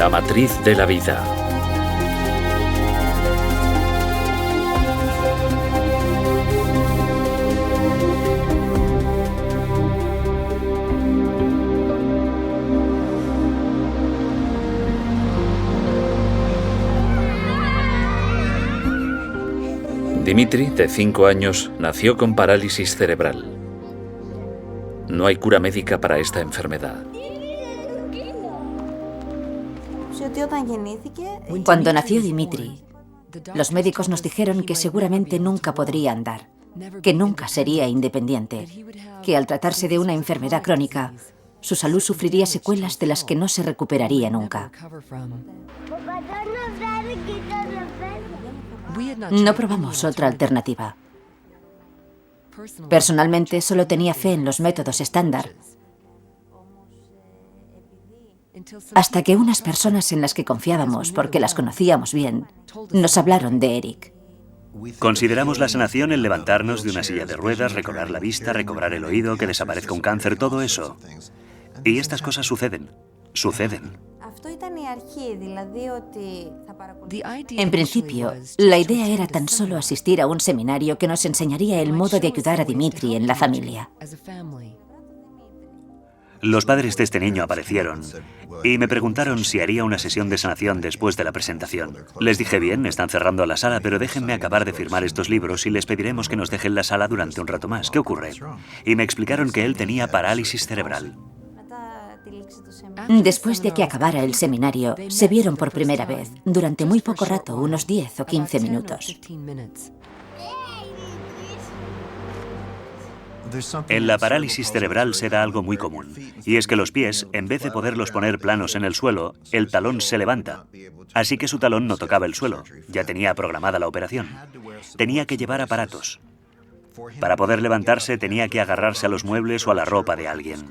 La matriz de la vida. Dimitri, de 5 años, nació con parálisis cerebral. No hay cura médica para esta enfermedad. Cuando nació Dimitri, los médicos nos dijeron que seguramente nunca podría andar, que nunca sería independiente, que al tratarse de una enfermedad crónica, su salud sufriría secuelas de las que no se recuperaría nunca. No probamos otra alternativa. Personalmente, solo tenía fe en los métodos estándar, hasta que unas personas en las que confiábamos, porque las conocíamos bien, nos hablaron de Eric. Consideramos la sanación el levantarnos de una silla de ruedas, recobrar la vista, recobrar el oído, que desaparezca un cáncer, todo eso. Y estas cosas suceden. En principio, la idea era tan solo asistir a un seminario que nos enseñaría el modo de ayudar a Dimitri en la familia. Los padres de este niño aparecieron y me preguntaron si haría una sesión de sanación después de la presentación. Les dije, bien, están cerrando la sala, pero déjenme acabar de firmar estos libros y les pediremos que nos dejen la sala durante un rato más. ¿Qué ocurre? Y me explicaron que él tenía parálisis cerebral. Después de que acabara el seminario, se vieron por primera vez, durante muy poco rato, unos 10 o 15 minutos. En la parálisis cerebral se da algo muy común, y es que los pies, en vez de poderlos poner planos en el suelo, el talón se levanta. Así que su talón no tocaba el suelo, ya tenía programada la operación. Tenía que llevar aparatos. Para poder levantarse tenía que agarrarse a los muebles o a la ropa de alguien.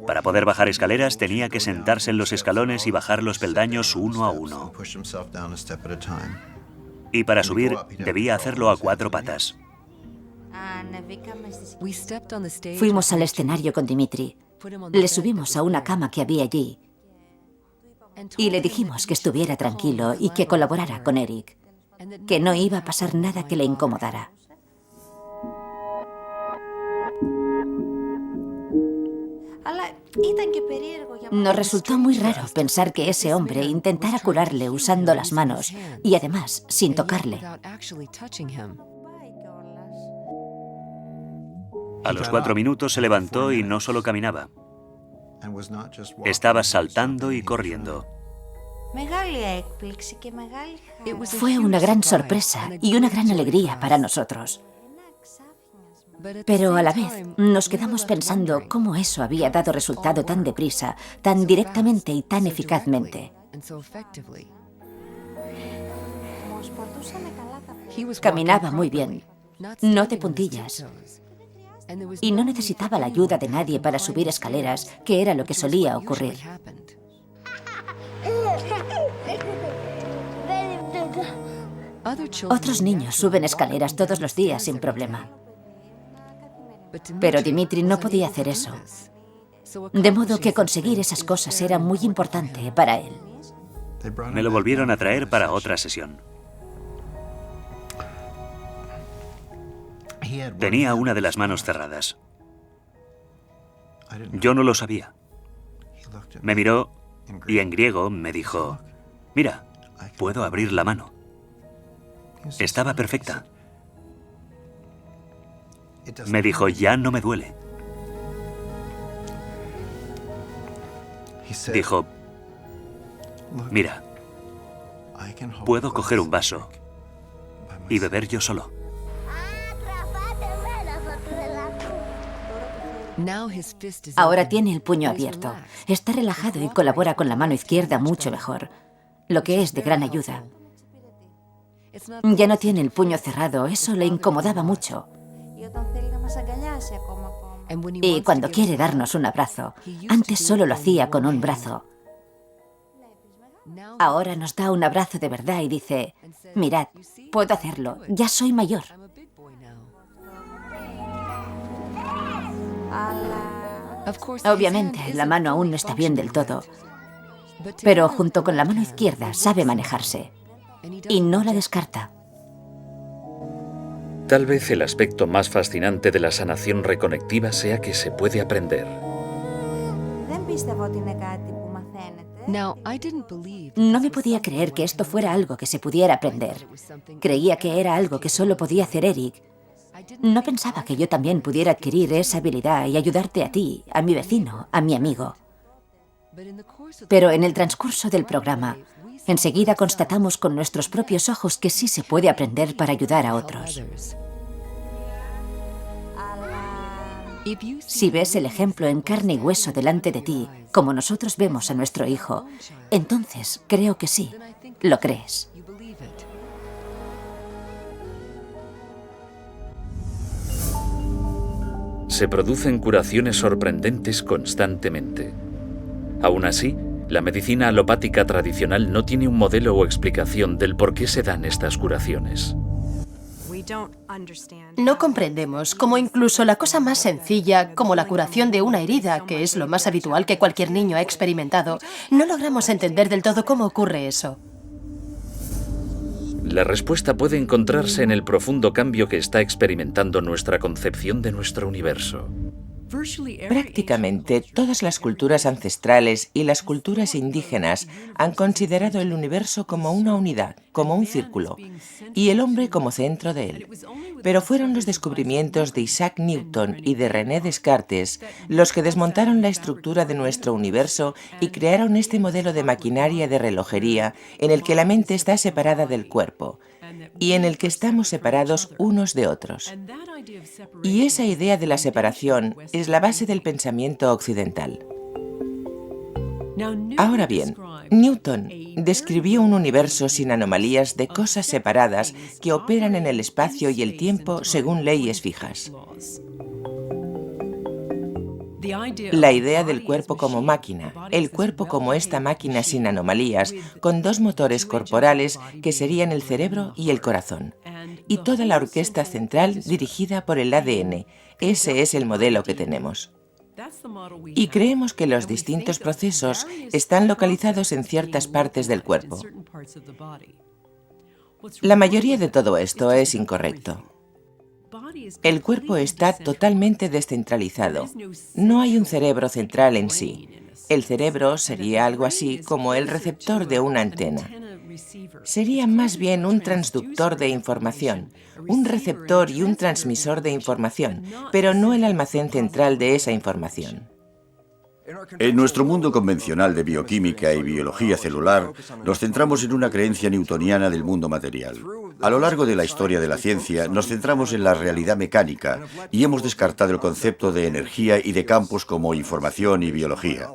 Para poder bajar escaleras tenía que sentarse en los escalones y bajar los peldaños uno a uno. Y para subir debía hacerlo a 4 patas. Fuimos al escenario con Dimitri. Le subimos a una cama que había allí y le dijimos que estuviera tranquilo y que colaborara con Eric, que no iba a pasar nada que le incomodara. Nos resultó muy raro pensar que ese hombre intentara curarle usando las manos y además sin tocarle. A los 4 minutos se levantó y no solo caminaba. Estaba saltando y corriendo. Fue una gran sorpresa y una gran alegría para nosotros. Pero a la vez nos quedamos pensando cómo eso había dado resultado tan deprisa, tan directamente y tan eficazmente. Caminaba muy bien, no de puntillas. Y no necesitaba la ayuda de nadie para subir escaleras, que era lo que solía ocurrir. Otros niños suben escaleras todos los días sin problema. Pero Dimitri no podía hacer eso. De modo que conseguir esas cosas era muy importante para él. Me lo volvieron a traer para otra sesión. Tenía una de las manos cerradas. Yo no lo sabía. Me miró y en griego me dijo, mira, puedo abrir la mano. Estaba perfecta. Me dijo, ya no me duele. Dijo, mira, puedo coger un vaso y beber yo solo. Ahora tiene el puño abierto. Está relajado y colabora con la mano izquierda mucho mejor, lo que es de gran ayuda. Ya no tiene el puño cerrado, eso le incomodaba mucho. Y cuando quiere darnos un abrazo, antes solo lo hacía con un brazo. Ahora nos da un abrazo de verdad y dice, mirad, puedo hacerlo, ya soy mayor. Obviamente, la mano aún no está bien del todo, pero junto con la mano izquierda sabe manejarse y no la descarta. Tal vez el aspecto más fascinante de la sanación reconectiva sea que se puede aprender. No me podía creer que esto fuera algo que se pudiera aprender. Creía que era algo que solo podía hacer Eric. No pensaba que yo también pudiera adquirir esa habilidad y ayudarte a ti, a mi vecino, a mi amigo. Pero en el transcurso del programa, enseguida constatamos con nuestros propios ojos que sí se puede aprender para ayudar a otros. Si ves el ejemplo en carne y hueso delante de ti, como nosotros vemos a nuestro hijo, entonces creo que sí, lo crees. Se producen curaciones sorprendentes constantemente. Aún así, la medicina alopática tradicional no tiene un modelo o explicación del por qué se dan estas curaciones. No comprendemos cómo incluso la cosa más sencilla, como la curación de una herida, que es lo más habitual que cualquier niño ha experimentado, no logramos entender del todo cómo ocurre eso. La respuesta puede encontrarse en el profundo cambio que está experimentando nuestra concepción de nuestro universo. Prácticamente todas las culturas ancestrales y las culturas indígenas han considerado el universo como una unidad, como un círculo, y el hombre como centro de él. Pero fueron los descubrimientos de Isaac Newton y de René Descartes los que desmontaron la estructura de nuestro universo y crearon este modelo de maquinaria de relojería en el que la mente está separada del cuerpo y en el que estamos separados unos de otros. Y esa idea de la separación es la base del pensamiento occidental. Ahora bien, Newton describió un universo sin anomalías de cosas separadas que operan en el espacio y el tiempo según leyes fijas. La idea del cuerpo como máquina, el cuerpo como esta máquina sin anomalías, con dos motores corporales que serían el cerebro y el corazón, y toda la orquesta central dirigida por el ADN. Ese es el modelo que tenemos. Y creemos que los distintos procesos están localizados en ciertas partes del cuerpo. La mayoría de todo esto es incorrecto. El cuerpo está totalmente descentralizado. No hay un cerebro central en sí. El cerebro sería algo así como el receptor de una antena. Sería más bien un transductor de información, un receptor y un transmisor de información, pero no el almacén central de esa información. En nuestro mundo convencional de bioquímica y biología celular, nos centramos en una creencia newtoniana del mundo material. A lo largo de la historia de la ciencia, nos centramos en la realidad mecánica y hemos descartado el concepto de energía y de campos como información y biología.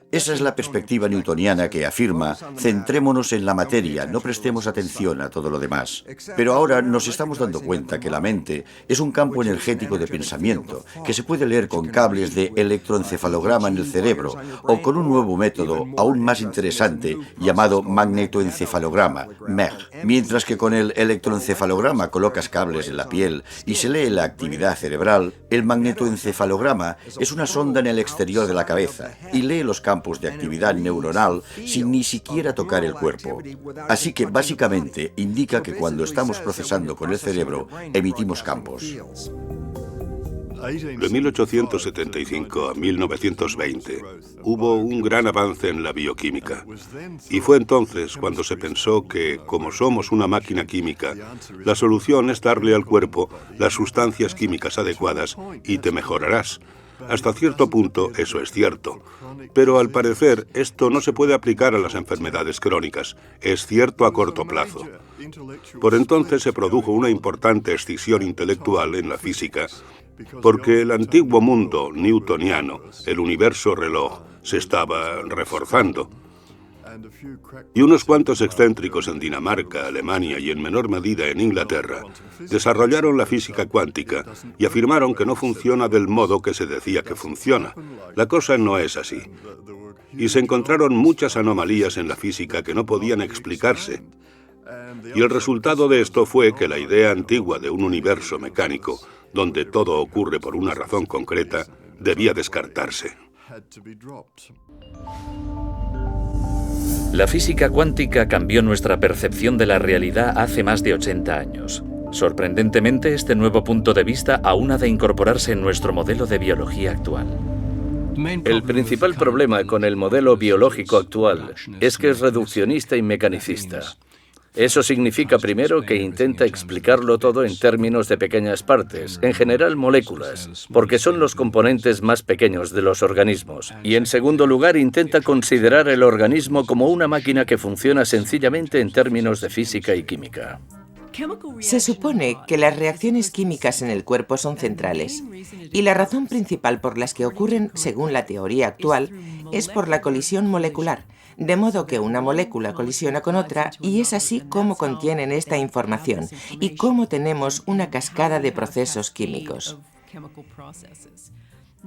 Esa es la perspectiva newtoniana que afirma, centrémonos en la materia, no prestemos atención a todo lo demás. Pero ahora nos estamos dando cuenta que la mente es un campo energético de pensamiento, que se puede leer con cables de electroencefalograma en el cerebro, o con un nuevo método aún más interesante llamado magnetoencefalograma, MEG. Mientras que con el electroencefalograma colocas cables en la piel y se lee la actividad cerebral, el magnetoencefalograma es una sonda en el exterior de la cabeza y lee los campos de actividad neuronal sin ni siquiera tocar el cuerpo. Así que básicamente indica que cuando estamos procesando con el cerebro, emitimos campos. De 1875 a 1920 hubo un gran avance en la bioquímica. Y fue entonces cuando se pensó que, como somos una máquina química, la solución es darle al cuerpo las sustancias químicas adecuadas y te mejorarás. Hasta cierto punto eso es cierto, pero al parecer esto no se puede aplicar a las enfermedades crónicas, es cierto a corto plazo. Por entonces se produjo una importante escisión intelectual en la física, porque el antiguo mundo newtoniano, el universo reloj, se estaba reforzando. Y unos cuantos excéntricos en Dinamarca, Alemania y en menor medida en Inglaterra desarrollaron la física cuántica y afirmaron que no funciona del modo que se decía que funciona. La cosa no es así. Y se encontraron muchas anomalías en la física que no podían explicarse. Y el resultado de esto fue que la idea antigua de un universo mecánico, donde todo ocurre por una razón concreta, debía descartarse. La física cuántica cambió nuestra percepción de la realidad hace más de 80 años. Sorprendentemente, este nuevo punto de vista aún ha de incorporarse en nuestro modelo de biología actual. El principal problema con el modelo biológico actual es que es reduccionista y mecanicista. Eso significa primero que intenta explicarlo todo en términos de pequeñas partes, en general moléculas, porque son los componentes más pequeños de los organismos. Y en segundo lugar, intenta considerar el organismo como una máquina que funciona sencillamente en términos de física y química. Se supone que las reacciones químicas en el cuerpo son centrales, y la razón principal por las que ocurren, según la teoría actual, es por la colisión molecular, de modo que una molécula colisiona con otra y es así como contienen esta información y cómo tenemos una cascada de procesos químicos.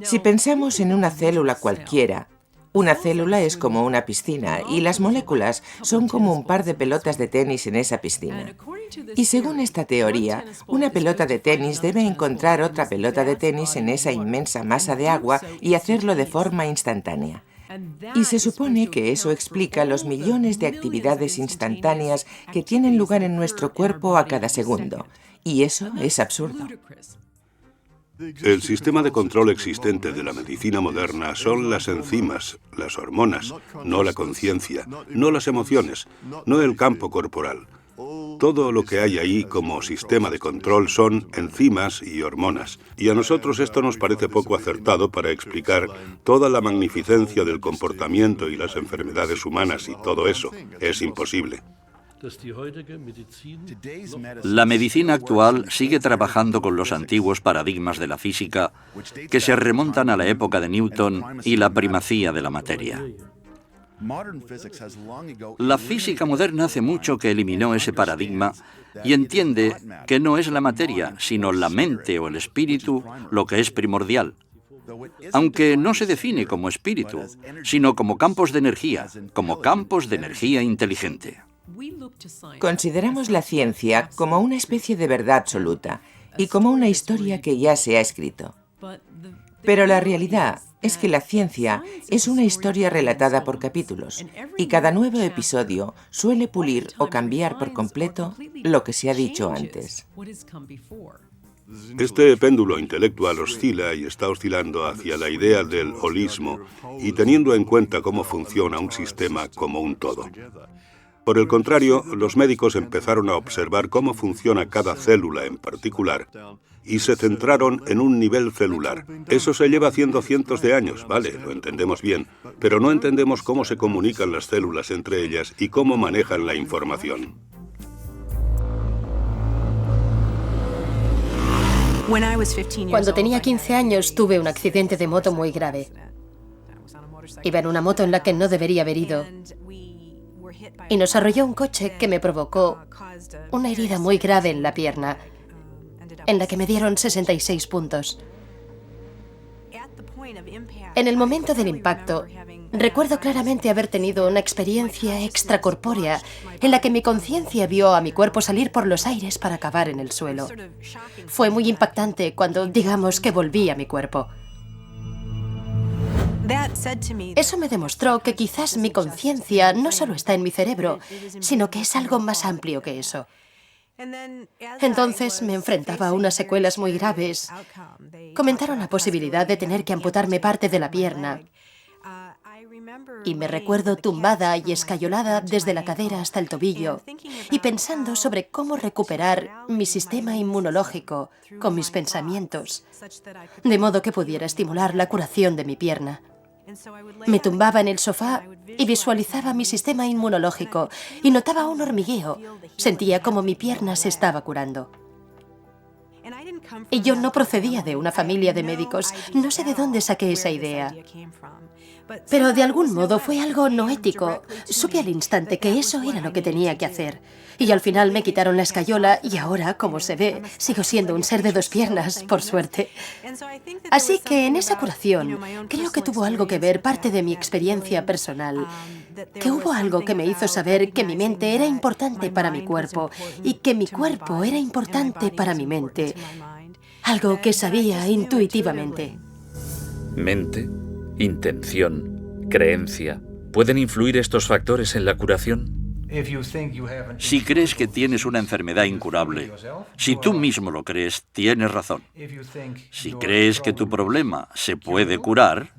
Si pensamos en una célula cualquiera, una célula es como una piscina y las moléculas son como un par de pelotas de tenis en esa piscina. Y según esta teoría, una pelota de tenis debe encontrar otra pelota de tenis en esa inmensa masa de agua y hacerlo de forma instantánea. Y se supone que eso explica los millones de actividades instantáneas que tienen lugar en nuestro cuerpo a cada segundo. Y eso es absurdo. El sistema de control existente de la medicina moderna son las enzimas, las hormonas, no la conciencia, no las emociones, no el campo corporal. Todo lo que hay ahí como sistema de control son enzimas y hormonas. Y a nosotros esto nos parece poco acertado para explicar toda la magnificencia del comportamiento y las enfermedades humanas y todo eso. Es imposible. La medicina actual sigue trabajando con los antiguos paradigmas de la física que se remontan a la época de Newton y la primacía de la materia. La física moderna hace mucho que eliminó ese paradigma y entiende que no es la materia, sino la mente o el espíritu lo que es primordial. Aunque no se define como espíritu, sino como campos de energía inteligente. Consideramos la ciencia como una especie de verdad absoluta y como una historia que ya se ha escrito. Pero la realidad es que la ciencia es una historia relatada por capítulos y cada nuevo episodio suele pulir o cambiar por completo lo que se ha dicho antes. Este péndulo intelectual oscila y está oscilando hacia la idea del holismo y teniendo en cuenta cómo funciona un sistema como un todo. Por el contrario, los médicos empezaron a observar cómo funciona cada célula en particular y se centraron en un nivel celular. Eso se lleva haciendo cientos de años, vale, lo entendemos bien, pero no entendemos cómo se comunican las células entre ellas y cómo manejan la información. Cuando tenía 15 años tuve un accidente de moto muy grave. Iba en una moto en la que no debería haber ido y nos arrolló un coche que me provocó una herida muy grave en la pierna, en la que me dieron 66 puntos. En el momento del impacto, recuerdo claramente haber tenido una experiencia extracorpórea en la que mi conciencia vio a mi cuerpo salir por los aires para acabar en el suelo. Fue muy impactante cuando, digamos, que volví a mi cuerpo. Eso me demostró que quizás mi conciencia no solo está en mi cerebro, sino que es algo más amplio que eso. Entonces me enfrentaba a unas secuelas muy graves. Comentaron la posibilidad de tener que amputarme parte de la pierna. Y me recuerdo tumbada y escayolada desde la cadera hasta el tobillo y pensando sobre cómo recuperar mi sistema inmunológico con mis pensamientos, de modo que pudiera estimular la curación de mi pierna. Me tumbaba en el sofá y visualizaba mi sistema inmunológico y notaba un hormigueo. Sentía como mi pierna se estaba curando. Y yo no procedía de una familia de médicos. No sé de dónde saqué esa idea. Pero de algún modo fue algo no ético. Supe al instante que eso era lo que tenía que hacer. Y al final me quitaron la escayola y ahora, como se ve, sigo siendo un ser de dos piernas, por suerte. Así que en esa curación creo que tuvo algo que ver parte de mi experiencia personal. Que hubo algo que me hizo saber que mi mente era importante para mi cuerpo y que mi cuerpo era importante para mi mente. Algo que sabía intuitivamente. Mente, intención, creencia, ¿Pueden influir estos factores en la curación? Si crees que tienes una enfermedad incurable, si tú mismo lo crees, tienes razón. Si crees que tu problema se puede curar,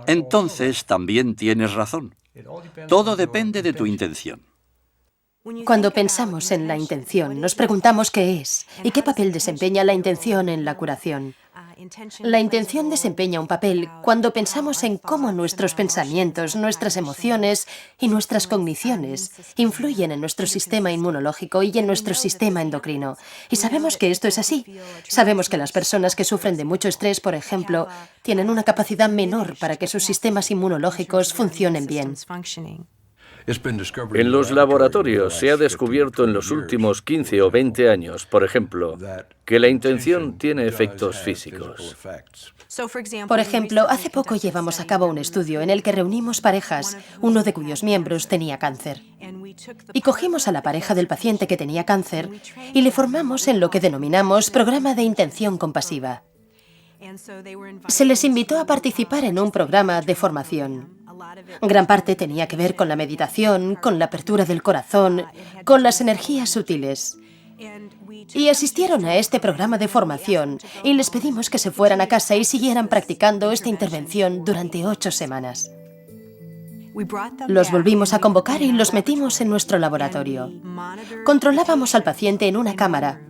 entonces también tienes razón. Todo depende de tu intención. Cuando pensamos en la intención, nos preguntamos qué es y qué papel desempeña la intención en la curación. La intención desempeña un papel cuando pensamos en cómo nuestros pensamientos, nuestras emociones y nuestras cogniciones influyen en nuestro sistema inmunológico y en nuestro sistema endocrino. Y sabemos que esto es así. Sabemos que las personas que sufren de mucho estrés, por ejemplo, tienen una capacidad menor para que sus sistemas inmunológicos funcionen bien. En los laboratorios se ha descubierto en los últimos 15 o 20 años, por ejemplo, que la intención tiene efectos físicos. Por ejemplo, hace poco llevamos a cabo un estudio en el que reunimos parejas, uno de cuyos miembros tenía cáncer. Y cogimos a la pareja del paciente que tenía cáncer y le formamos en lo que denominamos programa de intención compasiva. Se les invitó a participar en un programa de formación. Gran parte tenía que ver con la meditación, con la apertura del corazón, con las energías sutiles. Y asistieron a este programa de formación y les pedimos que se fueran a casa y siguieran practicando esta intervención durante 8 semanas. Los volvimos a convocar y los metimos en nuestro laboratorio. Controlábamos al paciente en una cámara.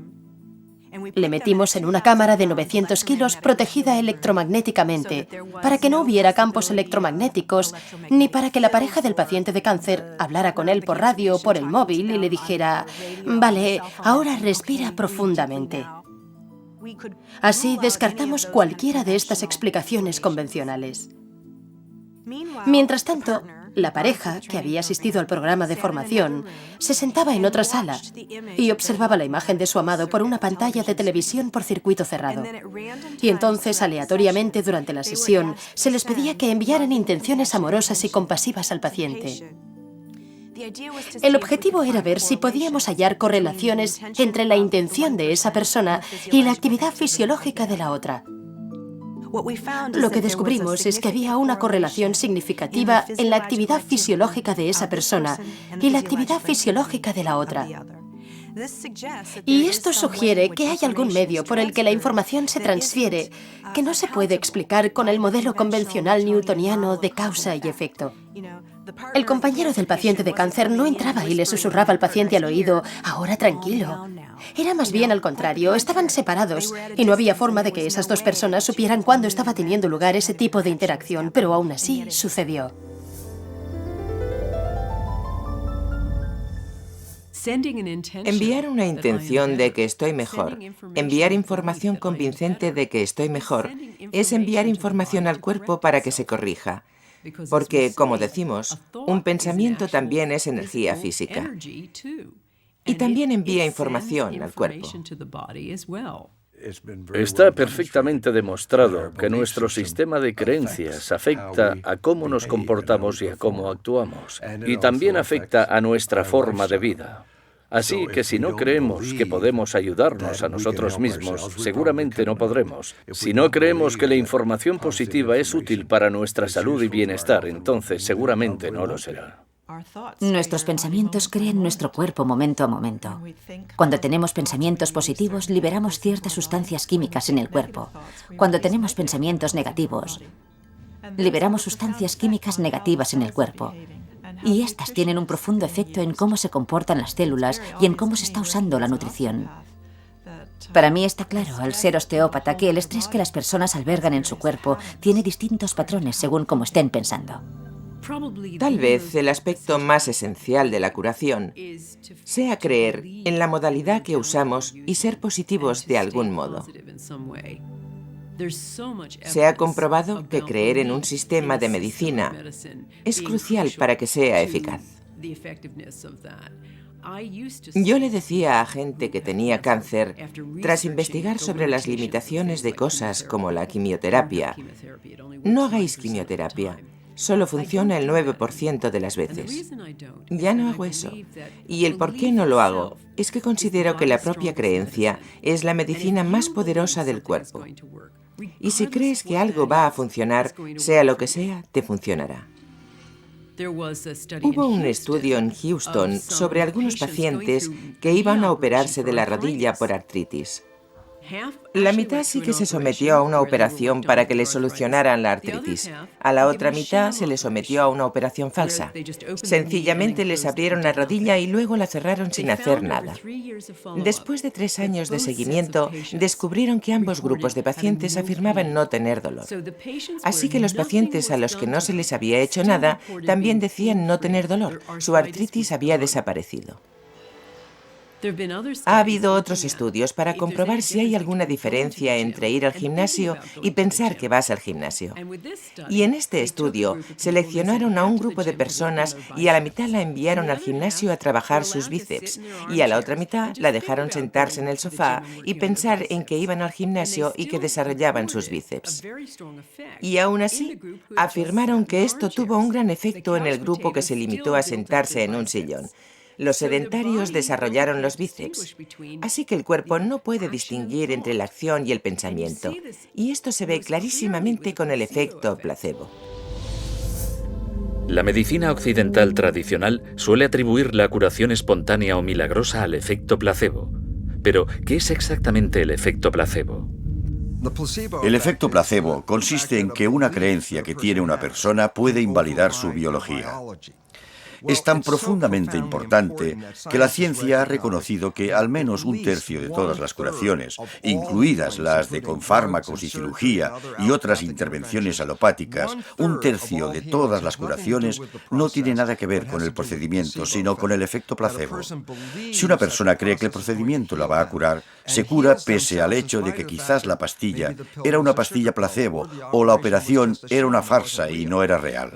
Le metimos en una cámara de 900 kilos protegida electromagnéticamente para que no hubiera campos electromagnéticos ni para que la pareja del paciente de cáncer hablara con él por radio o por el móvil y le dijera: vale, ahora respira profundamente. Así descartamos cualquiera de estas explicaciones convencionales. Mientras tanto, la pareja, que había asistido al programa de formación, se sentaba en otra sala y observaba la imagen de su amado por una pantalla de televisión por circuito cerrado. Y entonces, aleatoriamente, durante la sesión, se les pedía que enviaran intenciones amorosas y compasivas al paciente. El objetivo era ver si podíamos hallar correlaciones entre la intención de esa persona y la actividad fisiológica de la otra. Lo que descubrimos es que había una correlación significativa en la actividad fisiológica de esa persona y la actividad fisiológica de la otra. Y esto sugiere que hay algún medio por el que la información se transfiere que no se puede explicar con el modelo convencional newtoniano de causa y efecto. El compañero del paciente de cáncer no entraba y le susurraba al paciente al oído: ahora tranquilo. Era más bien al contrario, estaban separados y no había forma de que esas dos personas supieran cuándo estaba teniendo lugar ese tipo de interacción, pero aún así sucedió. Enviar una intención de que estoy mejor, enviar información convincente de que estoy mejor, es enviar información al cuerpo para que se corrija. Porque, como decimos, un pensamiento también es energía física. Y también envía información al cuerpo. Está perfectamente demostrado que nuestro sistema de creencias afecta a cómo nos comportamos y a cómo actuamos. Y también afecta a nuestra forma de vida. Así que si no creemos que podemos ayudarnos a nosotros mismos, seguramente no podremos. Si no creemos que la información positiva es útil para nuestra salud y bienestar, entonces seguramente no lo será. Nuestros pensamientos crean nuestro cuerpo momento a momento. Cuando tenemos pensamientos positivos, liberamos ciertas sustancias químicas en el cuerpo. Cuando tenemos pensamientos negativos, liberamos sustancias químicas negativas en el cuerpo. Y estas tienen un profundo efecto en cómo se comportan las células y en cómo se está usando la nutrición. Para mí está claro, al ser osteópata, que el estrés que las personas albergan en su cuerpo tiene distintos patrones según cómo estén pensando. Tal vez el aspecto más esencial de la curación sea creer en la modalidad que usamos y ser positivos de algún modo. Se ha comprobado que creer en un sistema de medicina es crucial para que sea eficaz. Yo le decía a gente que tenía cáncer, tras investigar sobre las limitaciones de cosas como la quimioterapia: no hagáis quimioterapia. Solo funciona el 9% de las veces. Ya no hago eso. Y el por qué no lo hago es que considero que la propia creencia es la medicina más poderosa del cuerpo. Y si crees que algo va a funcionar, sea lo que sea, te funcionará. Hubo un estudio en Houston sobre algunos pacientes que iban a operarse de la rodilla por artritis. La mitad sí que se sometió a una operación para que le solucionaran la artritis. A la otra mitad se le sometió a una operación falsa. Sencillamente les abrieron la rodilla y luego la cerraron sin hacer nada. Después de 3 años de seguimiento, descubrieron que ambos grupos de pacientes afirmaban no tener dolor. Así que los pacientes a los que no se les había hecho nada también decían no tener dolor. Su artritis había desaparecido. Ha habido otros estudios para comprobar si hay alguna diferencia entre ir al gimnasio y pensar que vas al gimnasio. Y en este estudio seleccionaron a un grupo de personas y a la mitad la enviaron al gimnasio a trabajar sus bíceps y a la otra mitad la dejaron sentarse en el sofá y pensar en que iban al gimnasio y que desarrollaban sus bíceps. Y aún así, afirmaron que esto tuvo un gran efecto en el grupo que se limitó a sentarse en un sillón. Los sedentarios desarrollaron los bíceps, así que el cuerpo no puede distinguir entre la acción y el pensamiento, y esto se ve clarísimamente con el efecto placebo. La medicina occidental tradicional suele atribuir la curación espontánea o milagrosa al efecto placebo. Pero, ¿qué es exactamente el efecto placebo? El efecto placebo consiste en que una creencia que tiene una persona puede invalidar su biología. Es tan profundamente importante que la ciencia ha reconocido que al menos 1/3 de todas las curaciones, incluidas las de con fármacos y cirugía y otras intervenciones alopáticas, 1/3 de todas las curaciones no tiene nada que ver con el procedimiento, sino con el efecto placebo. Si una persona cree que el procedimiento la va a curar, se cura pese al hecho de que quizás la pastilla era una pastilla placebo o la operación era una farsa y no era real.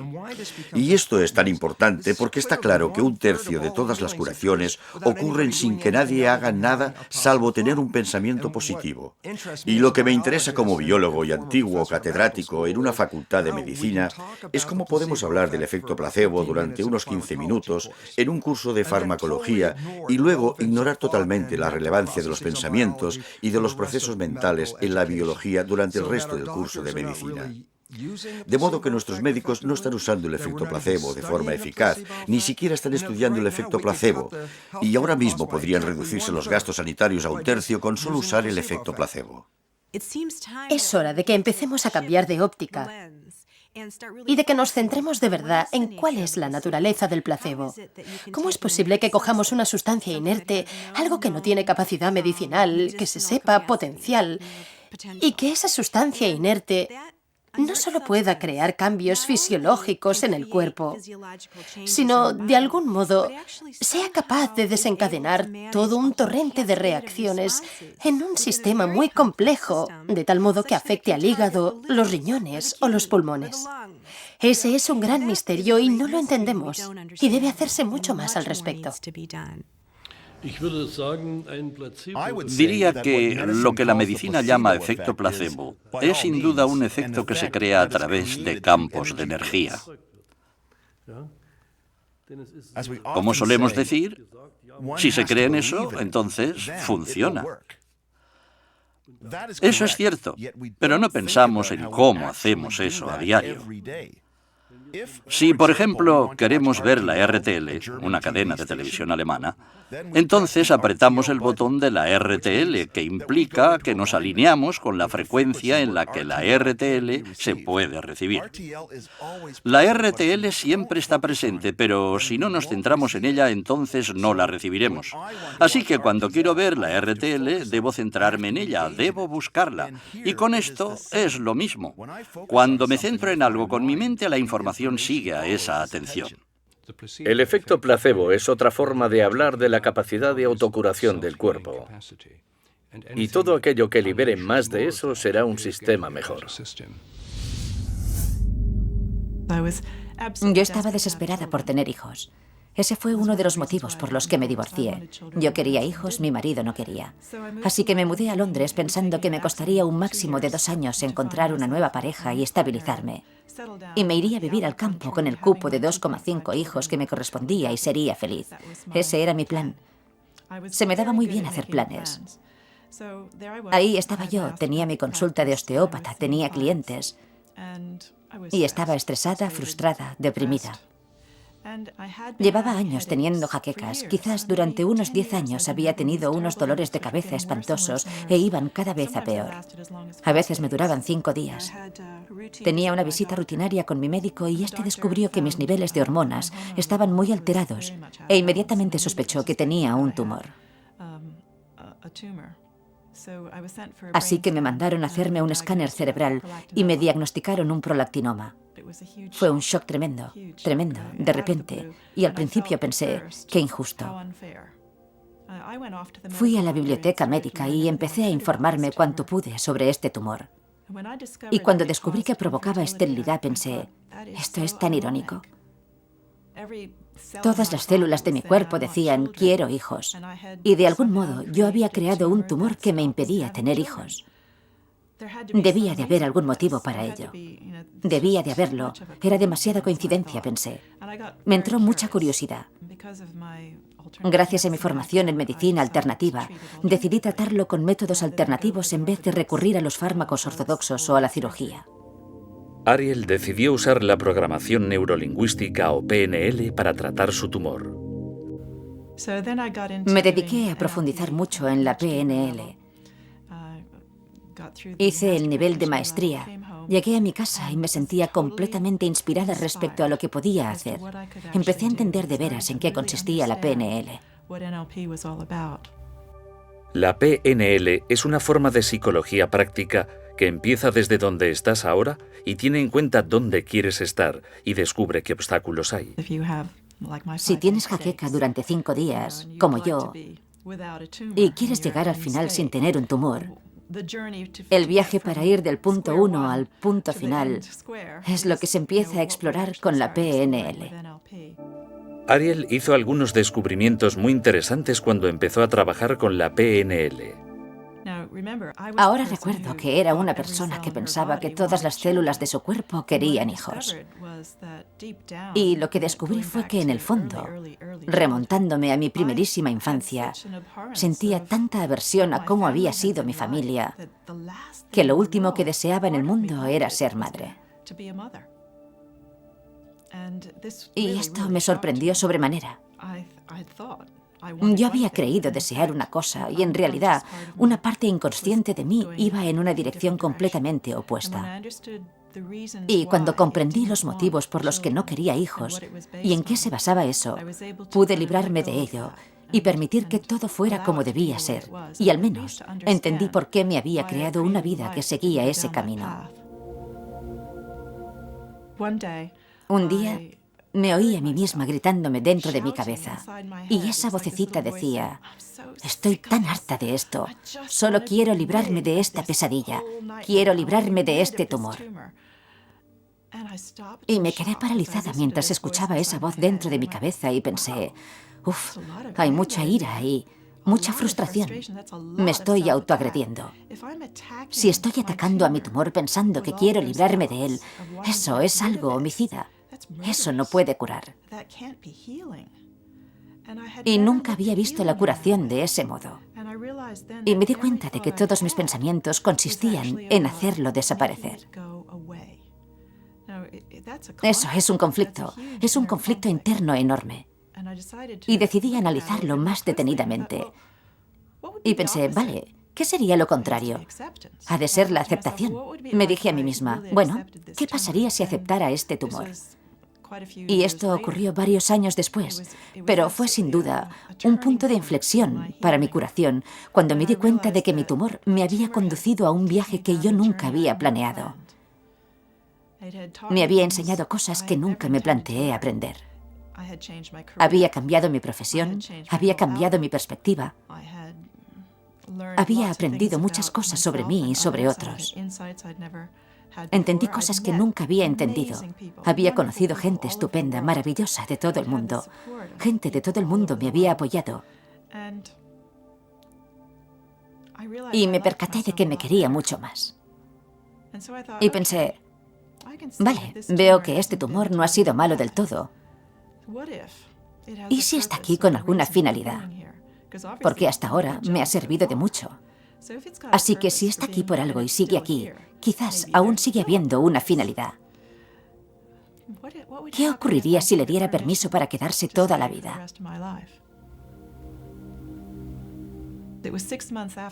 Y esto es tan importante porque está claro que 1/3 de todas las curaciones ocurren sin que nadie haga nada salvo tener un pensamiento positivo. Y lo que me interesa como biólogo y antiguo catedrático en una facultad de medicina es cómo podemos hablar del efecto placebo durante unos 15 minutos en un curso de farmacología y luego ignorar totalmente la relevancia de los pensamientos y de los procesos mentales en la biología durante el resto del curso de medicina. De modo que nuestros médicos no están usando el efecto placebo de forma eficaz, ni siquiera están estudiando el efecto placebo, y ahora mismo podrían reducirse los gastos sanitarios a 1/3 con solo usar el efecto placebo. Es hora de que empecemos a cambiar de óptica y de que nos centremos de verdad en cuál es la naturaleza del placebo. ¿Cómo es posible que cojamos una sustancia inerte, algo que no tiene capacidad medicinal, que se sepa potencial, y que esa sustancia inerte no solo pueda crear cambios fisiológicos en el cuerpo, sino, de algún modo, sea capaz de desencadenar todo un torrente de reacciones en un sistema muy complejo, de tal modo que afecte al hígado, los riñones o los pulmones? Ese es un gran misterio y no lo entendemos, y debe hacerse mucho más al respecto. Diría que lo que la medicina llama efecto placebo es sin duda un efecto que se crea a través de campos de energía. Como solemos decir, si se cree en eso, entonces funciona. Eso es cierto, pero no pensamos en cómo hacemos eso a diario. Si, por ejemplo, queremos ver la RTL, una cadena de televisión alemana, entonces apretamos el botón de la RTL, que implica que nos alineamos con la frecuencia en la que la RTL se puede recibir. La RTL siempre está presente, pero si no nos centramos en ella, entonces no la recibiremos. Así que cuando quiero ver la RTL, debo centrarme en ella, debo buscarla. Y con esto es lo mismo. Cuando me centro en algo con mi mente, la información sigue a esa atención. El efecto placebo es otra forma de hablar de la capacidad de autocuración del cuerpo. Y todo aquello que libere más de eso será un sistema mejor. Yo estaba desesperada por tener hijos. Ese fue uno de los motivos por los que me divorcié. Yo quería hijos, mi marido no quería. Así que me mudé a Londres pensando que me costaría un máximo de 2 años encontrar una nueva pareja y estabilizarme. Y me iría a vivir al campo con el cupo de 2,5 hijos que me correspondía y sería feliz. Ese era mi plan. Se me daba muy bien hacer planes. Ahí estaba yo, tenía mi consulta de osteópata, tenía clientes. Y estaba estresada, frustrada, deprimida. Llevaba años teniendo jaquecas. Quizás durante unos 10 años había tenido unos dolores de cabeza espantosos e iban cada vez a peor. A veces me duraban 5 días. Tenía una visita rutinaria con mi médico y este descubrió que mis niveles de hormonas estaban muy alterados e inmediatamente sospechó que tenía un tumor. Así que me mandaron a hacerme un escáner cerebral y me diagnosticaron un prolactinoma. Fue un shock tremendo, tremendo, de repente, y al principio pensé, qué injusto. Fui a la biblioteca médica y empecé a informarme cuanto pude sobre este tumor. Y cuando descubrí que provocaba esterilidad pensé, esto es tan irónico. Todas las células de mi cuerpo decían, quiero hijos. Y de algún modo yo había creado un tumor que me impedía tener hijos. Debía de haber algún motivo para ello. Debía de haberlo. Era demasiada coincidencia, pensé. Me entró mucha curiosidad. Gracias a mi formación en medicina alternativa, decidí tratarlo con métodos alternativos en vez de recurrir a los fármacos ortodoxos o a la cirugía. Ariel decidió usar la programación neurolingüística o PNL para tratar su tumor. Me dediqué a profundizar mucho en la PNL. Hice el nivel de maestría. Llegué a mi casa y me sentía completamente inspirada respecto a lo que podía hacer. Empecé a entender de veras en qué consistía la PNL. La PNL es una forma de psicología práctica que empieza desde donde estás ahora y tiene en cuenta dónde quieres estar y descubre qué obstáculos hay. Si tienes jaqueca durante 5 días, como yo, y quieres llegar al final sin tener un tumor, el viaje para ir del punto 1 al punto final es lo que se empieza a explorar con la PNL. Ariel hizo algunos descubrimientos muy interesantes cuando empezó a trabajar con la PNL. Ahora recuerdo que era una persona que pensaba que todas las células de su cuerpo querían hijos. Y lo que descubrí fue que en el fondo, remontándome a mi primerísima infancia, sentía tanta aversión a cómo había sido mi familia, que lo último que deseaba en el mundo era ser madre. Y esto me sorprendió sobremanera. Yo había creído desear una cosa y en realidad una parte inconsciente de mí iba en una dirección completamente opuesta. Y cuando comprendí los motivos por los que no quería hijos y en qué se basaba eso, pude librarme de ello y permitir que todo fuera como debía ser. Y al menos entendí por qué me había creado una vida que seguía ese camino. Un día me oí a mí misma gritándome dentro de mi cabeza y esa vocecita decía, estoy tan harta de esto, solo quiero librarme de esta pesadilla, quiero librarme de este tumor. Y me quedé paralizada mientras escuchaba esa voz dentro de mi cabeza y pensé, hay mucha ira ahí, mucha frustración. Me estoy autoagrediendo. Si estoy atacando a mi tumor pensando que quiero librarme de él, eso es algo homicida. Eso no puede curar. Y nunca había visto la curación de ese modo. Y me di cuenta de que todos mis pensamientos consistían en hacerlo desaparecer. Eso es un conflicto interno enorme. Y decidí analizarlo más detenidamente. Y pensé, vale, ¿qué sería lo contrario? Ha de ser la aceptación. Me dije a mí misma, bueno, ¿qué pasaría si aceptara este tumor? Y esto ocurrió varios años después, pero fue sin duda un punto de inflexión para mi curación cuando me di cuenta de que mi tumor me había conducido a un viaje que yo nunca había planeado. Me había enseñado cosas que nunca me planteé aprender. Había cambiado mi profesión, había cambiado mi perspectiva. Había aprendido muchas cosas sobre mí y sobre otros. Entendí cosas que nunca había entendido. Había conocido gente estupenda, maravillosa de todo el mundo. Gente de todo el mundo me había apoyado. Y me percaté de que me quería mucho más. Y pensé, vale, veo que este tumor no ha sido malo del todo. ¿Y si está aquí con alguna finalidad? Porque hasta ahora me ha servido de mucho. Así que si está aquí por algo y sigue aquí, quizás aún sigue habiendo una finalidad. ¿Qué ocurriría si le diera permiso para quedarse toda la vida?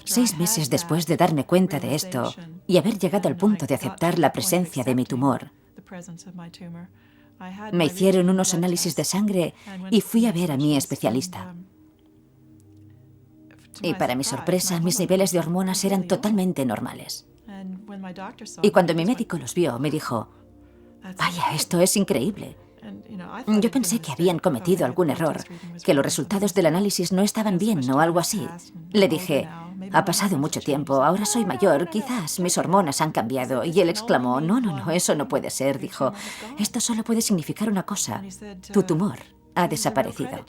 6 meses después de darme cuenta de esto y haber llegado al punto de aceptar la presencia de mi tumor, me hicieron unos análisis de sangre y fui a ver a mi especialista. Y para mi sorpresa, mis niveles de hormonas eran totalmente normales. Y cuando mi médico los vio, me dijo, vaya, esto es increíble. Yo pensé que habían cometido algún error, que los resultados del análisis no estaban bien o algo así. Le dije, ha pasado mucho tiempo, ahora soy mayor, quizás mis hormonas han cambiado. Y él exclamó, no, eso no puede ser. Dijo, esto solo puede significar una cosa, tu tumor ha desaparecido.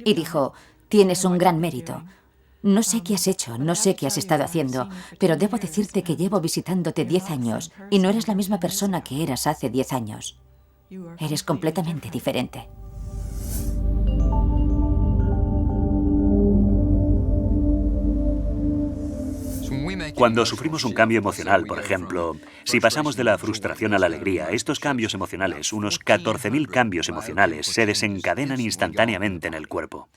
Y dijo, tienes un gran mérito. No sé qué has hecho, no sé qué has estado haciendo, pero debo decirte que llevo visitándote 10 años y no eres la misma persona que eras hace 10 años. Eres completamente diferente. Cuando sufrimos un cambio emocional, por ejemplo, si pasamos de la frustración a la alegría, estos cambios emocionales, unos 14.000 cambios emocionales, se desencadenan instantáneamente en el cuerpo.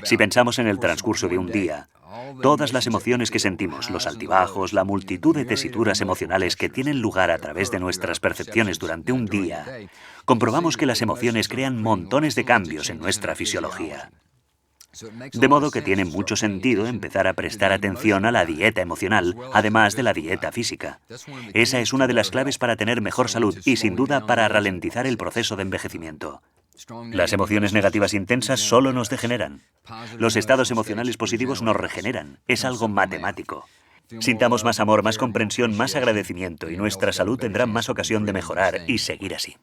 Si pensamos en el transcurso de un día, todas las emociones que sentimos, los altibajos, la multitud de tesituras emocionales que tienen lugar a través de nuestras percepciones durante un día, comprobamos que las emociones crean montones de cambios en nuestra fisiología. De modo que tiene mucho sentido empezar a prestar atención a la dieta emocional, además de la dieta física. Esa es una de las claves para tener mejor salud y, sin duda, para ralentizar el proceso de envejecimiento. Las emociones negativas intensas solo nos degeneran. Los estados emocionales positivos nos regeneran. Es algo matemático. Sintamos más amor, más comprensión, más agradecimiento y nuestra salud tendrá más ocasión de mejorar y seguir así.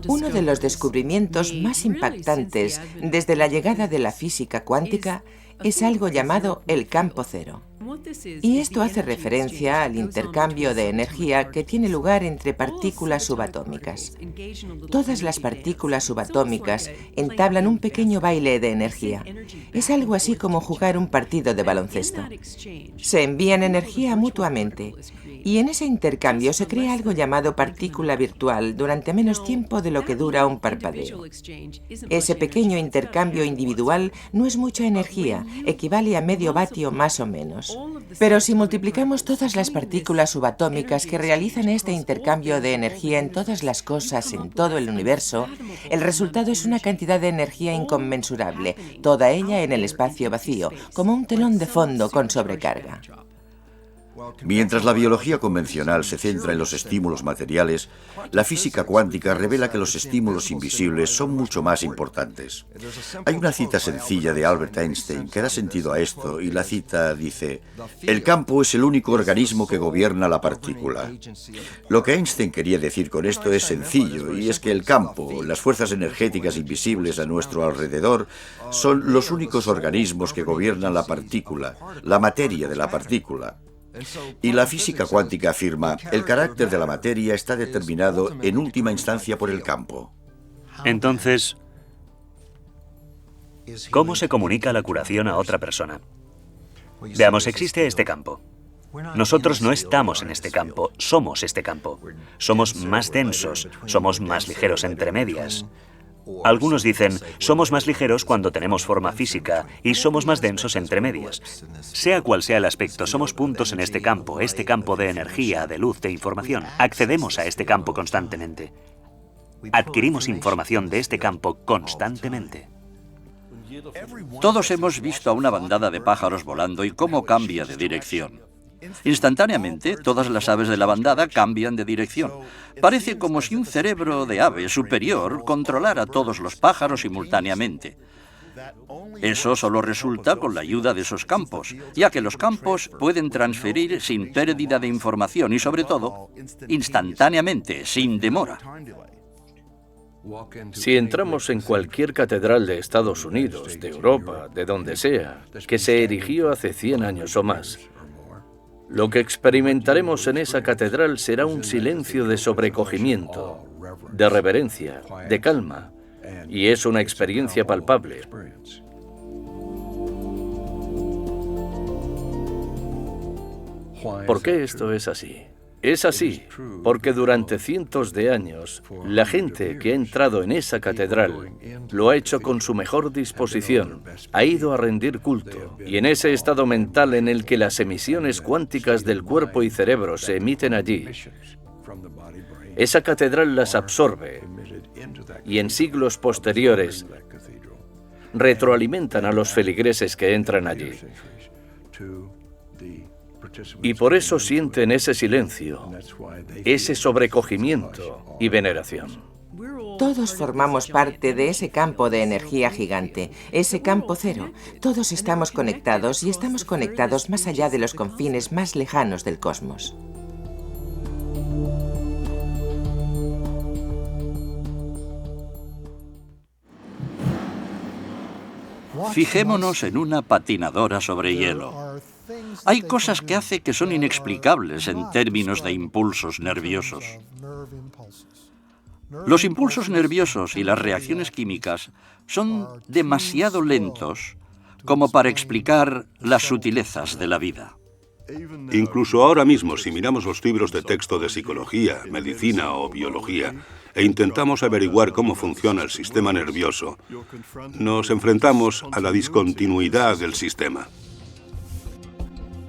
Uno de los descubrimientos más impactantes desde la llegada de la física cuántica es algo llamado el campo cero. Y esto hace referencia al intercambio de energía que tiene lugar entre partículas subatómicas. Todas las partículas subatómicas entablan un pequeño baile de energía. Es algo así como jugar un partido de baloncesto. Se envían energía mutuamente. Y en ese intercambio se crea algo llamado partícula virtual durante menos tiempo de lo que dura un parpadeo. Ese pequeño intercambio individual no es mucha energía, equivale a medio vatio más o menos. Pero si multiplicamos todas las partículas subatómicas que realizan este intercambio de energía en todas las cosas en todo el universo, el resultado es una cantidad de energía inconmensurable, toda ella en el espacio vacío, como un telón de fondo con sobrecarga. Mientras la biología convencional se centra en los estímulos materiales, la física cuántica revela que los estímulos invisibles son mucho más importantes. Hay una cita sencilla de Albert Einstein que da sentido a esto, y la cita dice: el campo es el único organismo que gobierna la partícula. Lo que Einstein quería decir con esto es sencillo, y es que el campo, las fuerzas energéticas invisibles a nuestro alrededor, son los únicos organismos que gobiernan la partícula, la materia de la partícula. Y la física cuántica afirma, el carácter de la materia está determinado en última instancia por el campo. Entonces, ¿cómo se comunica la curación a otra persona? Veamos, existe este campo. Nosotros no estamos en este campo, somos este campo. Somos más densos, somos más ligeros entre medias. Algunos dicen, somos más ligeros cuando tenemos forma física y somos más densos entre medias. Sea cual sea el aspecto, somos puntos en este campo de energía, de luz, de información. Accedemos a este campo constantemente. Adquirimos información de este campo constantemente. Todos hemos visto a una bandada de pájaros volando y cómo cambia de dirección. Instantáneamente, todas las aves de la bandada cambian de dirección. Parece como si un cerebro de ave superior controlara a todos los pájaros simultáneamente. Eso solo resulta con la ayuda de esos campos, ya que los campos pueden transferir sin pérdida de información y, sobre todo, instantáneamente, sin demora. Si entramos en cualquier catedral de Estados Unidos, de Europa, de donde sea, que se erigió hace 100 años o más, lo que experimentaremos en esa catedral será un silencio de sobrecogimiento, de reverencia, de calma, y es una experiencia palpable. ¿Por qué esto es así? Es así porque durante cientos de años la gente que ha entrado en esa catedral lo ha hecho con su mejor disposición, ha ido a rendir culto, y en ese estado mental en el que las emisiones cuánticas del cuerpo y cerebro se emiten allí, esa catedral las absorbe y en siglos posteriores retroalimentan a los feligreses que entran allí. Y por eso sienten ese silencio, ese sobrecogimiento y veneración. Todos formamos parte de ese campo de energía gigante, ese campo cero. Todos estamos conectados y estamos conectados más allá de los confines más lejanos del cosmos. Fijémonos en una patinadora sobre hielo. Hay cosas que hace que son inexplicables en términos de impulsos nerviosos. Los impulsos nerviosos y las reacciones químicas son demasiado lentos como para explicar las sutilezas de la vida. Incluso ahora mismo, si miramos los libros de texto de psicología, medicina o biología, e intentamos averiguar cómo funciona el sistema nervioso, nos enfrentamos a la discontinuidad del sistema.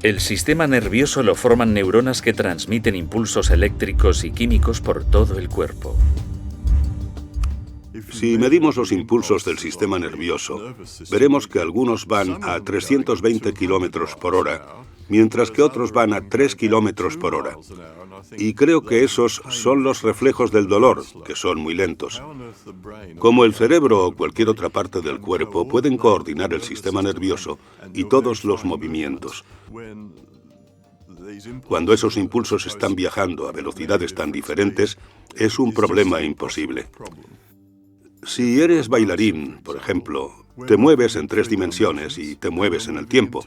El sistema nervioso lo forman neuronas que transmiten impulsos eléctricos y químicos por todo el cuerpo. Si medimos los impulsos del sistema nervioso, veremos que algunos van a 320 kilómetros por hora, mientras que otros van a 3 kilómetros por hora. Y creo que esos son los reflejos del dolor, que son muy lentos. Como el cerebro o cualquier otra parte del cuerpo pueden coordinar el sistema nervioso y todos los movimientos. Cuando esos impulsos están viajando a velocidades tan diferentes, es un problema imposible. Si eres bailarín, por ejemplo, te mueves en 3 dimensiones y te mueves en el tiempo.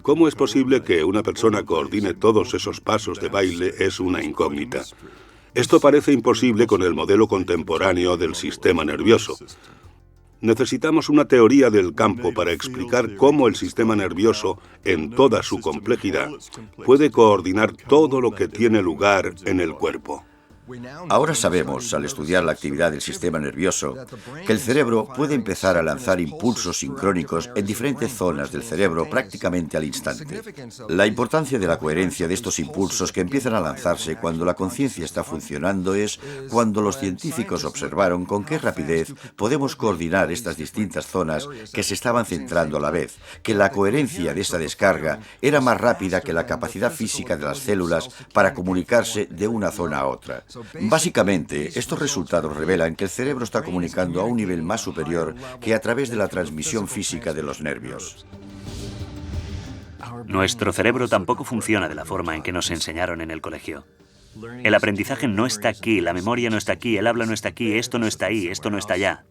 ¿Cómo es posible que una persona coordine todos esos pasos de baile? Es una incógnita. Esto parece imposible con el modelo contemporáneo del sistema nervioso. Necesitamos una teoría del campo para explicar cómo el sistema nervioso, en toda su complejidad, puede coordinar todo lo que tiene lugar en el cuerpo. Ahora sabemos, al estudiar la actividad del sistema nervioso, que el cerebro puede empezar a lanzar impulsos sincrónicos en diferentes zonas del cerebro prácticamente al instante. La importancia de la coherencia de estos impulsos que empiezan a lanzarse cuando la conciencia está funcionando es cuando los científicos observaron con qué rapidez podemos coordinar estas distintas zonas que se estaban centrando a la vez, que la coherencia de esa descarga era más rápida que la capacidad física de las células para comunicarse de una zona a otra. Básicamente, estos resultados revelan que el cerebro está comunicando a un nivel más superior que a través de la transmisión física de los nervios. Nuestro cerebro tampoco funciona de la forma en que nos enseñaron en el colegio. El aprendizaje no está aquí, la memoria no está aquí, el habla no está aquí, esto no está ahí, esto no está allá.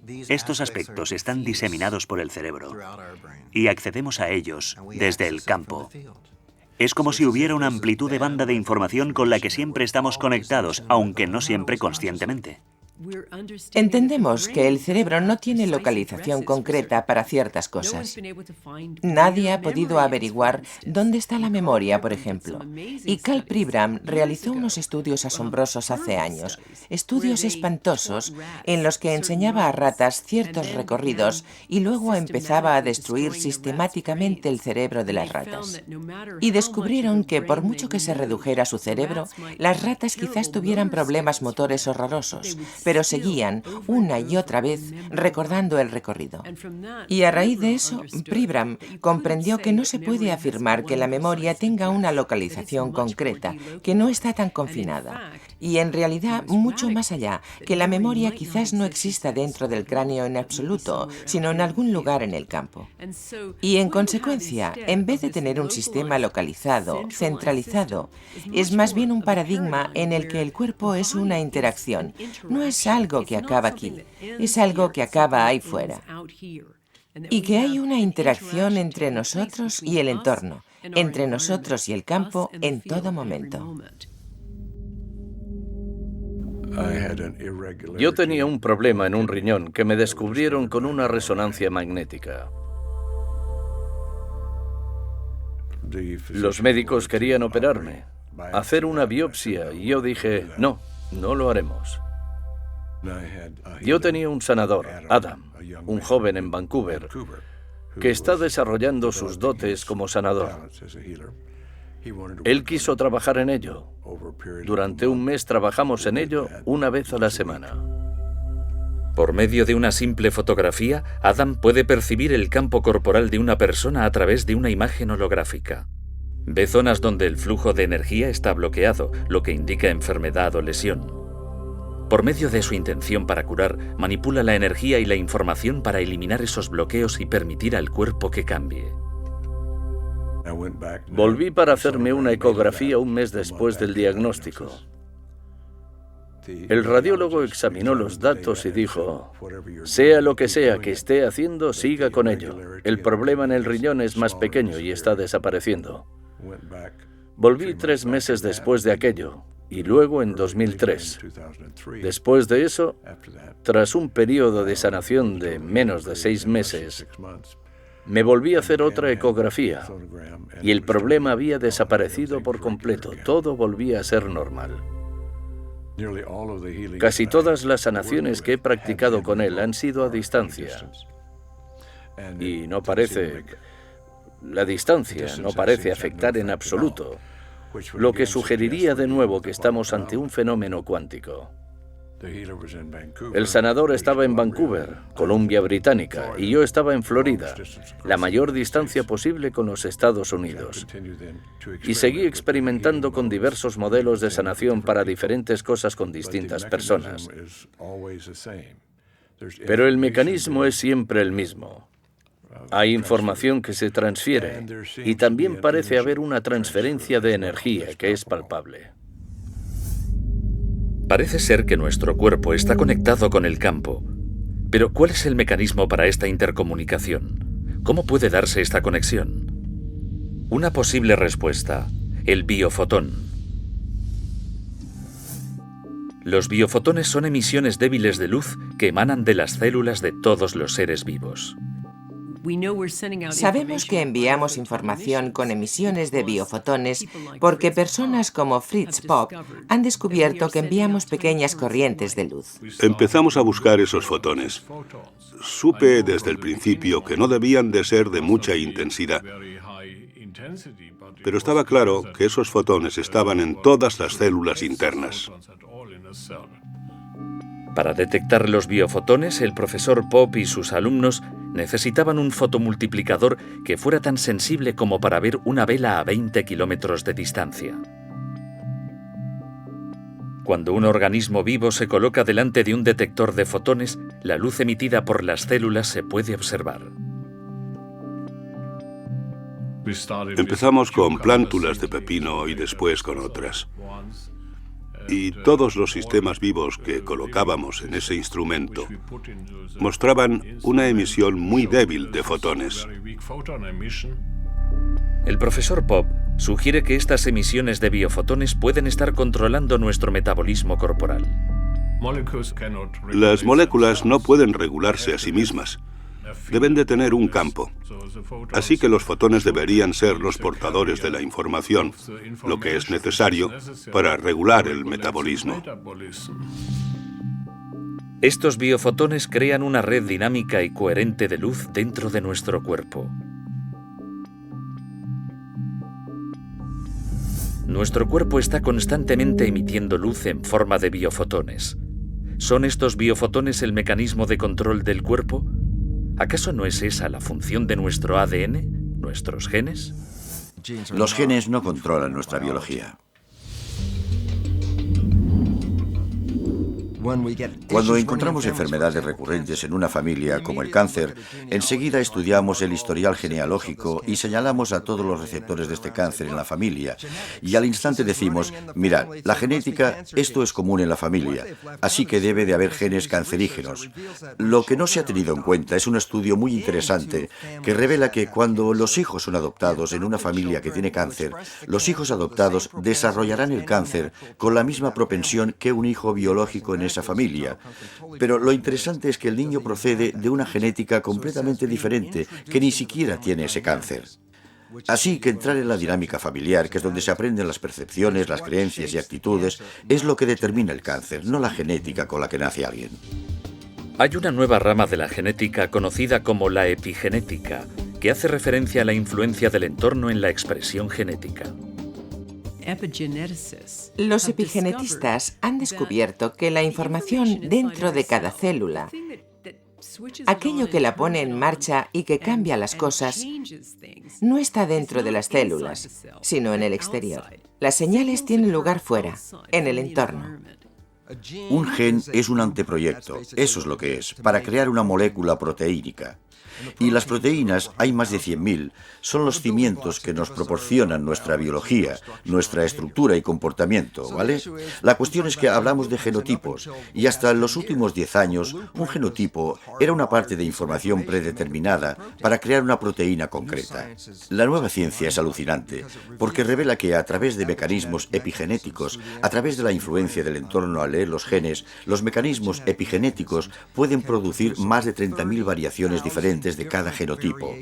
Estos aspectos están diseminados por el cerebro y accedemos a ellos desde el campo. Es como si hubiera una amplitud de banda de información con la que siempre estamos conectados, aunque no siempre conscientemente. Entendemos que el cerebro no tiene localización concreta para ciertas cosas. Nadie ha podido averiguar dónde está la memoria, por ejemplo. Y Karl Pribram realizó unos estudios asombrosos hace años, estudios espantosos en los que enseñaba a ratas ciertos recorridos y luego empezaba a destruir sistemáticamente el cerebro de las ratas. Y descubrieron que por mucho que se redujera su cerebro, las ratas quizás tuvieran problemas motores horrorosos, pero seguían una y otra vez recordando el recorrido. Y a raíz de eso, Pribram comprendió que no se puede afirmar que la memoria tenga una localización concreta, que no está tan confinada. Y en realidad, mucho más allá, que la memoria quizás no exista dentro del cráneo en absoluto, sino en algún lugar en el campo. Y en consecuencia, en vez de tener un sistema localizado, centralizado, es más bien un paradigma en el que el cuerpo es una interacción. No es algo que acaba aquí, es algo que acaba ahí fuera. Y que hay una interacción entre nosotros y el entorno, entre nosotros y el campo en todo momento. Yo tenía un problema en un riñón que me descubrieron con una resonancia magnética. Los médicos querían operarme, hacer una biopsia, y yo dije, no, no lo haremos. Yo tenía un sanador, Adam, un joven en Vancouver, que está desarrollando sus dotes como sanador. Él quiso trabajar en ello. Durante un mes trabajamos en ello una vez a la semana. Por medio de una simple fotografía, Adam puede percibir el campo corporal de una persona a través de una imagen holográfica. Ve zonas donde el flujo de energía está bloqueado, lo que indica enfermedad o lesión. Por medio de su intención para curar, manipula la energía y la información para eliminar esos bloqueos y permitir al cuerpo que cambie. Volví para hacerme una ecografía un mes después del diagnóstico. El radiólogo examinó los datos y dijo, sea lo que sea que esté haciendo, siga con ello. El problema en el riñón es más pequeño y está desapareciendo. Volví 3 meses después de aquello, y luego en 2003. Después de eso, tras un periodo de sanación de menos de 6 meses, me volví a hacer otra ecografía, y el problema había desaparecido por completo. Todo volvía a ser normal. Casi todas las sanaciones que he practicado con él han sido a distancia. Y la distancia no parece afectar en absoluto, lo que sugeriría de nuevo que estamos ante un fenómeno cuántico. El sanador estaba en Vancouver, Columbia Británica, y yo estaba en Florida, la mayor distancia posible con los Estados Unidos. Y seguí experimentando con diversos modelos de sanación para diferentes cosas con distintas personas. Pero el mecanismo es siempre el mismo. Hay información que se transfiere y también parece haber una transferencia de energía que es palpable. Parece ser que nuestro cuerpo está conectado con el campo. Pero ¿cuál es el mecanismo para esta intercomunicación? ¿Cómo puede darse esta conexión? Una posible respuesta: el biofotón. Los biofotones son emisiones débiles de luz que emanan de las células de todos los seres vivos. Sabemos que enviamos información con emisiones de biofotones porque personas como Fritz Popp han descubierto que enviamos pequeñas corrientes de luz. Empezamos a buscar esos fotones. Supe desde el principio que no debían de ser de mucha intensidad. Pero estaba claro que esos fotones estaban en todas las células internas. Para detectar los biofotones, el profesor Popp y sus alumnos necesitaban un fotomultiplicador que fuera tan sensible como para ver una vela a 20 kilómetros de distancia. Cuando un organismo vivo se coloca delante de un detector de fotones, la luz emitida por las células se puede observar. Empezamos con plántulas de pepino y después con otras. Y todos los sistemas vivos que colocábamos en ese instrumento mostraban una emisión muy débil de fotones. El profesor Popp sugiere que estas emisiones de biofotones pueden estar controlando nuestro metabolismo corporal. Las moléculas no pueden regularse a sí mismas. Deben de tener un campo. Así que los fotones deberían ser los portadores de la información, lo que es necesario para regular el metabolismo. Estos biofotones crean una red dinámica y coherente de luz dentro de nuestro cuerpo. Nuestro cuerpo está constantemente emitiendo luz en forma de biofotones. ¿Son estos biofotones el mecanismo de control del cuerpo? ¿Acaso no es esa la función de nuestro ADN, nuestros genes? Los genes no controlan nuestra biología. Cuando encontramos enfermedades recurrentes en una familia, como el cáncer, enseguida estudiamos el historial genealógico y señalamos a todos los receptores de este cáncer en la familia. Y al instante decimos, mirad, la genética, esto es común en la familia, así que debe de haber genes cancerígenos. Lo que no se ha tenido en cuenta es un estudio muy interesante que revela que cuando los hijos son adoptados en una familia que tiene cáncer, los hijos adoptados desarrollarán el cáncer con la misma propensión que un hijo biológico en esa familia. Pero lo interesante es que el niño procede de una genética completamente diferente, que ni siquiera tiene ese cáncer. Así que entrar en la dinámica familiar, que es donde se aprenden las percepciones, las creencias y actitudes, es lo que determina el cáncer, no la genética con la que nace alguien. Hay una nueva rama de la genética conocida como la epigenética, que hace referencia a la influencia del entorno en la expresión genética. Los epigenetistas han descubierto que la información dentro de cada célula, aquello que la pone en marcha y que cambia las cosas, no está dentro de las células, sino en el exterior. Las señales tienen lugar fuera, en el entorno. Un gen es un anteproyecto, eso es lo que es, para crear una molécula proteínica. Y las proteínas, hay más de 100.000, son los cimientos que nos proporcionan nuestra biología, nuestra estructura y comportamiento, ¿vale? La cuestión es que hablamos de genotipos, y hasta en los últimos 10 años, un genotipo era una parte de información predeterminada para crear una proteína concreta. La nueva ciencia es alucinante, porque revela que a través de mecanismos epigenéticos, a través de la influencia del entorno al leer los genes, los mecanismos epigenéticos pueden producir más de 30.000 variaciones diferentes de cada genotipo.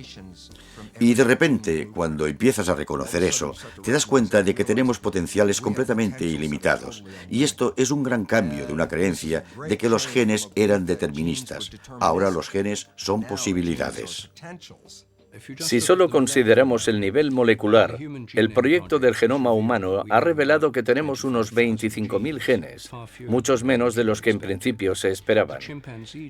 Y de repente, cuando empiezas a reconocer eso, te das cuenta de que tenemos potenciales completamente ilimitados. Y esto es un gran cambio de una creencia de que los genes eran deterministas. Ahora los genes son posibilidades. Si solo consideramos el nivel molecular, el proyecto del genoma humano ha revelado que tenemos unos 25.000 genes, muchos menos de los que en principio se esperaban.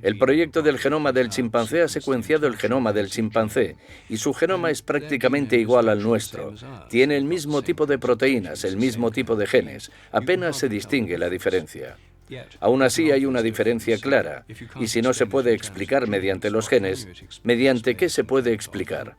El proyecto del genoma del chimpancé ha secuenciado el genoma del chimpancé y su genoma es prácticamente igual al nuestro. Tiene el mismo tipo de proteínas, el mismo tipo de genes, apenas se distingue la diferencia. Aún así hay una diferencia clara, y si no se puede explicar mediante los genes, ¿mediante qué se puede explicar?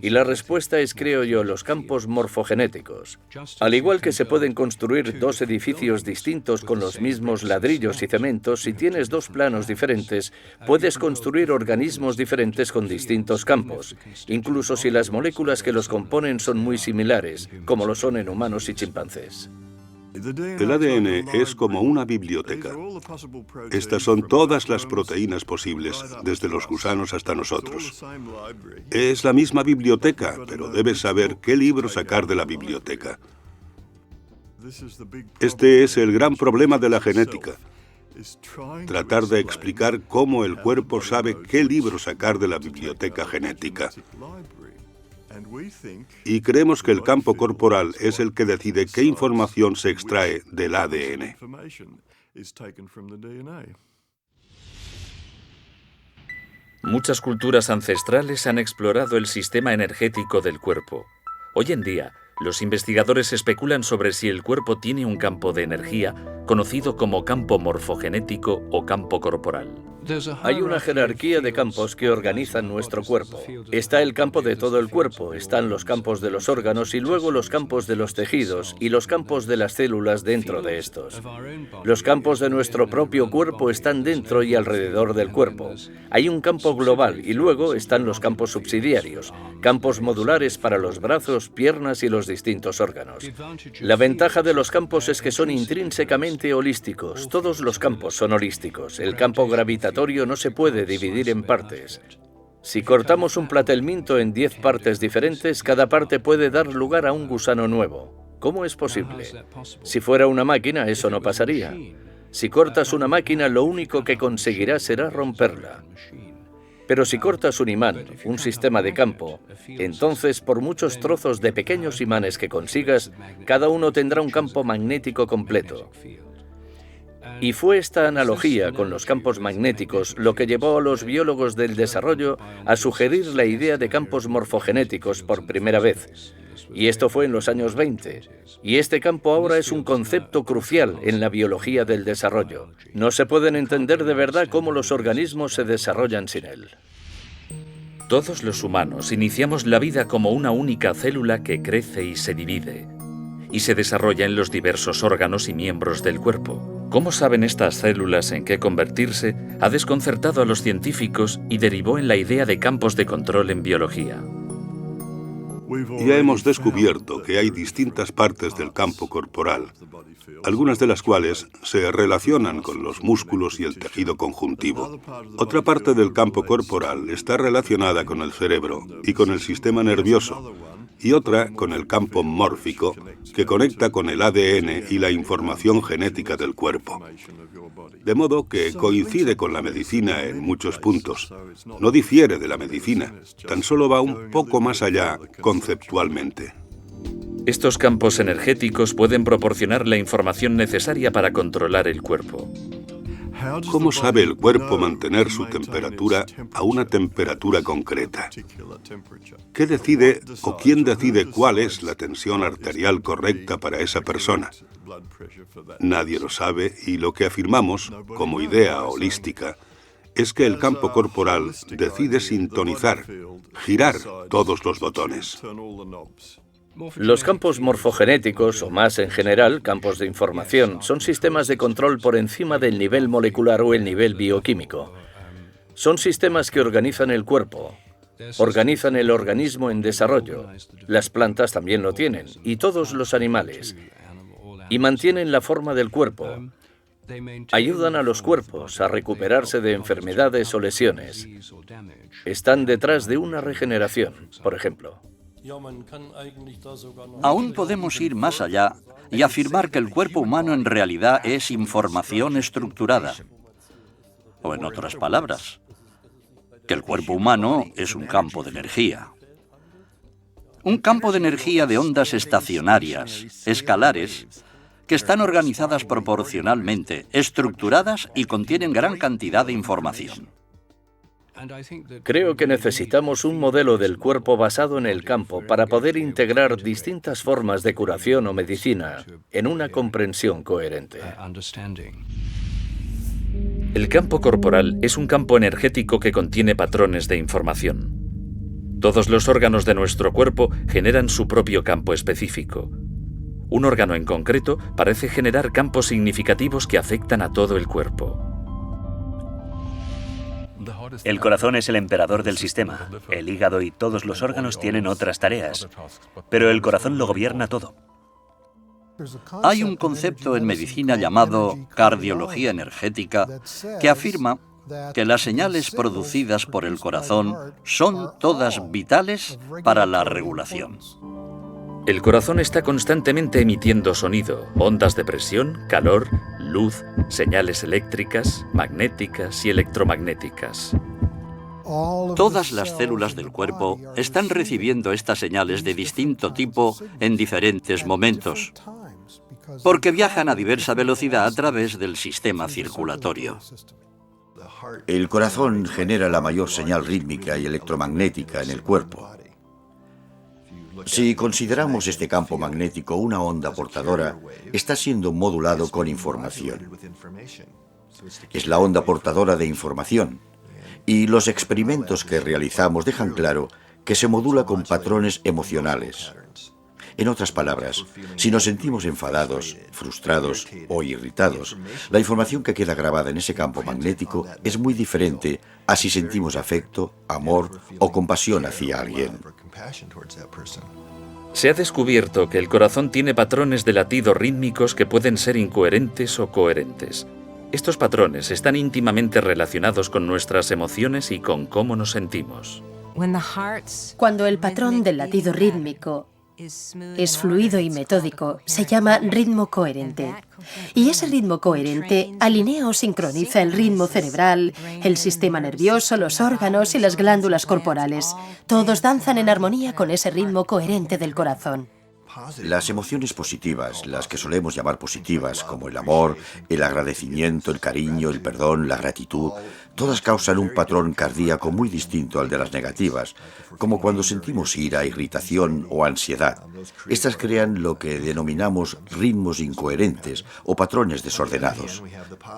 Y la respuesta es, creo yo, los campos morfogenéticos. Al igual que se pueden construir dos edificios distintos con los mismos ladrillos y cementos, si tienes dos planos diferentes, puedes construir organismos diferentes con distintos campos, incluso si las moléculas que los componen son muy similares, como lo son en humanos y chimpancés. El ADN es como una biblioteca. Estas son todas las proteínas posibles, desde los gusanos hasta nosotros. Es la misma biblioteca, pero debes saber qué libro sacar de la biblioteca. Este es el gran problema de la genética. Tratar de explicar cómo el cuerpo sabe qué libro sacar de la biblioteca genética. Y creemos que el campo corporal es el que decide qué información se extrae del ADN. Muchas culturas ancestrales han explorado el sistema energético del cuerpo. Hoy en día, los investigadores especulan sobre si el cuerpo tiene un campo de energía, conocido como campo morfogenético o campo corporal. Hay una jerarquía de campos que organizan nuestro cuerpo. Está el campo de todo el cuerpo, están los campos de los órganos y luego los campos de los tejidos y los campos de las células dentro de estos. Los campos de nuestro propio cuerpo están dentro y alrededor del cuerpo. Hay un campo global y luego están los campos subsidiarios, campos modulares para los brazos, piernas y los distintos órganos. La ventaja de los campos es que son intrínsecamente holísticos. Todos los campos son holísticos. El campo gravitatorio no se puede dividir en partes. Si cortamos un platelminto en 10 partes diferentes, cada parte puede dar lugar a un gusano nuevo. ¿Cómo es posible? Si fuera una máquina, eso no pasaría. Si cortas una máquina, lo único que conseguirás será romperla. Pero si cortas un imán, un sistema de campo, entonces por muchos trozos de pequeños imanes que consigas, cada uno tendrá un campo magnético completo. Y fue esta analogía con los campos magnéticos lo que llevó a los biólogos del desarrollo a sugerir la idea de campos morfogenéticos por primera vez. Y esto fue en los años 20. Y este campo ahora es un concepto crucial en la biología del desarrollo. No se pueden entender de verdad cómo los organismos se desarrollan sin él. Todos los humanos iniciamos la vida como una única célula que crece y se divide, y se desarrolla en los diversos órganos y miembros del cuerpo. Cómo saben estas células en qué convertirse ha desconcertado a los científicos y derivó en la idea de campos de control en biología. Ya hemos descubierto que hay distintas partes del campo corporal, algunas de las cuales se relacionan con los músculos y el tejido conjuntivo. Otra parte del campo corporal está relacionada con el cerebro y con el sistema nervioso, y otra con el campo mórfico, que conecta con el ADN y la información genética del cuerpo. De modo que coincide con la medicina en muchos puntos. No difiere de la medicina, tan solo va un poco más allá conceptualmente. Estos campos energéticos pueden proporcionar la información necesaria para controlar el cuerpo. ¿Cómo sabe el cuerpo mantener su temperatura a una temperatura concreta? ¿Qué decide o quién decide cuál es la tensión arterial correcta para esa persona? Nadie lo sabe, y lo que afirmamos, como idea holística, es que el campo corporal decide sintonizar, girar todos los botones. Los campos morfogenéticos, o más en general, campos de información, son sistemas de control por encima del nivel molecular o el nivel bioquímico. Son sistemas que organizan el cuerpo, organizan el organismo en desarrollo. Las plantas también lo tienen, y todos los animales. Y mantienen la forma del cuerpo. Ayudan a los cuerpos a recuperarse de enfermedades o lesiones. Están detrás de una regeneración, por ejemplo. Aún podemos ir más allá y afirmar que el cuerpo humano en realidad es información estructurada. O en otras palabras, que el cuerpo humano es un campo de energía. Un campo de energía de ondas estacionarias, escalares, que están organizadas proporcionalmente, estructuradas y contienen gran cantidad de información. Creo que necesitamos un modelo del cuerpo basado en el campo para poder integrar distintas formas de curación o medicina en una comprensión coherente. El campo corporal es un campo energético que contiene patrones de información. Todos los órganos de nuestro cuerpo generan su propio campo específico. Un órgano en concreto parece generar campos significativos que afectan a todo el cuerpo. El corazón es el emperador del sistema. El hígado y todos los órganos tienen otras tareas, pero el corazón lo gobierna todo. Hay un concepto en medicina llamado cardiología energética que afirma que las señales producidas por el corazón son todas vitales para la regulación. El corazón está constantemente emitiendo sonido, ondas de presión, calor, luz, señales eléctricas, magnéticas y electromagnéticas. Todas las células del cuerpo están recibiendo estas señales de distinto tipo en diferentes momentos, porque viajan a diversa velocidad a través del sistema circulatorio. El corazón genera la mayor señal rítmica y electromagnética en el cuerpo. Si consideramos este campo magnético una onda portadora, está siendo modulado con información. Es la onda portadora de información, y los experimentos que realizamos dejan claro que se modula con patrones emocionales. En otras palabras, si nos sentimos enfadados, frustrados o irritados, la información que queda grabada en ese campo magnético es muy diferente a si sentimos afecto, amor o compasión hacia alguien. Se ha descubierto que el corazón tiene patrones de latido rítmicos que pueden ser incoherentes o coherentes. Estos patrones están íntimamente relacionados con nuestras emociones y con cómo nos sentimos. Cuando el patrón del latido rítmico es fluido y metódico, se llama ritmo coherente. Y ese ritmo coherente alinea o sincroniza el ritmo cerebral, el sistema nervioso, los órganos y las glándulas corporales. Todos danzan en armonía con ese ritmo coherente del corazón. Las emociones positivas, las que solemos llamar positivas, como el amor, el agradecimiento, el cariño, el perdón, la gratitud, todas causan un patrón cardíaco muy distinto al de las negativas, como cuando sentimos ira, irritación o ansiedad. Estas crean lo que denominamos ritmos incoherentes o patrones desordenados.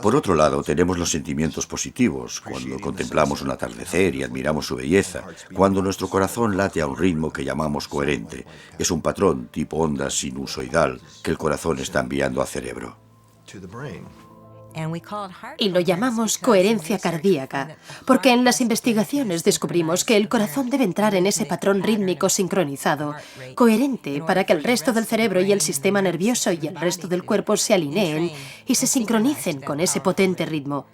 Por otro lado, tenemos los sentimientos positivos, cuando contemplamos un atardecer y admiramos su belleza, cuando nuestro corazón late a un ritmo que llamamos coherente. Es un patrón tipo onda sinusoidal que el corazón está enviando al cerebro. Y lo llamamos coherencia cardíaca, porque en las investigaciones descubrimos que el corazón debe entrar en ese patrón rítmico sincronizado, coherente para que el resto del cerebro y el sistema nervioso y el resto del cuerpo se alineen y se sincronicen con ese potente ritmo.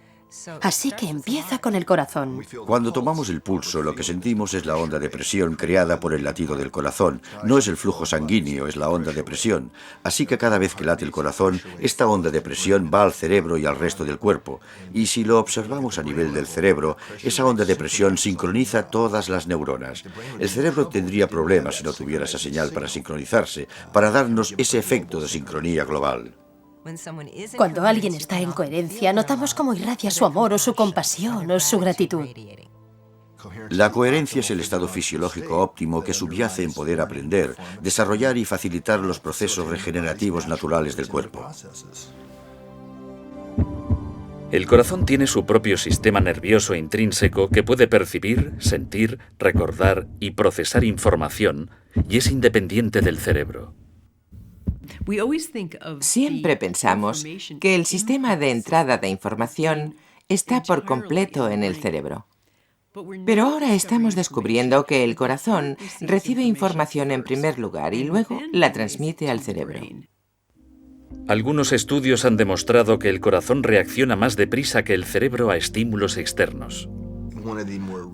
Así que empieza con el corazón. Cuando tomamos el pulso, lo que sentimos es la onda de presión creada por el latido del corazón. No es el flujo sanguíneo, es la onda de presión. Así que cada vez que late el corazón, esta onda de presión va al cerebro y al resto del cuerpo. Y si lo observamos a nivel del cerebro, esa onda de presión sincroniza todas las neuronas. El cerebro tendría problemas si no tuviera esa señal para sincronizarse, para darnos ese efecto de sincronía global. Cuando alguien está en coherencia, notamos cómo irradia su amor o su compasión o su gratitud. La coherencia es el estado fisiológico óptimo que subyace en poder aprender, desarrollar y facilitar los procesos regenerativos naturales del cuerpo. El corazón tiene su propio sistema nervioso intrínseco que puede percibir, sentir, recordar y procesar información, y es independiente del cerebro. Siempre pensamos que el sistema de entrada de información está por completo en el cerebro. Pero ahora estamos descubriendo que el corazón recibe información en primer lugar y luego la transmite al cerebro. Algunos estudios han demostrado que el corazón reacciona más deprisa que el cerebro a estímulos externos.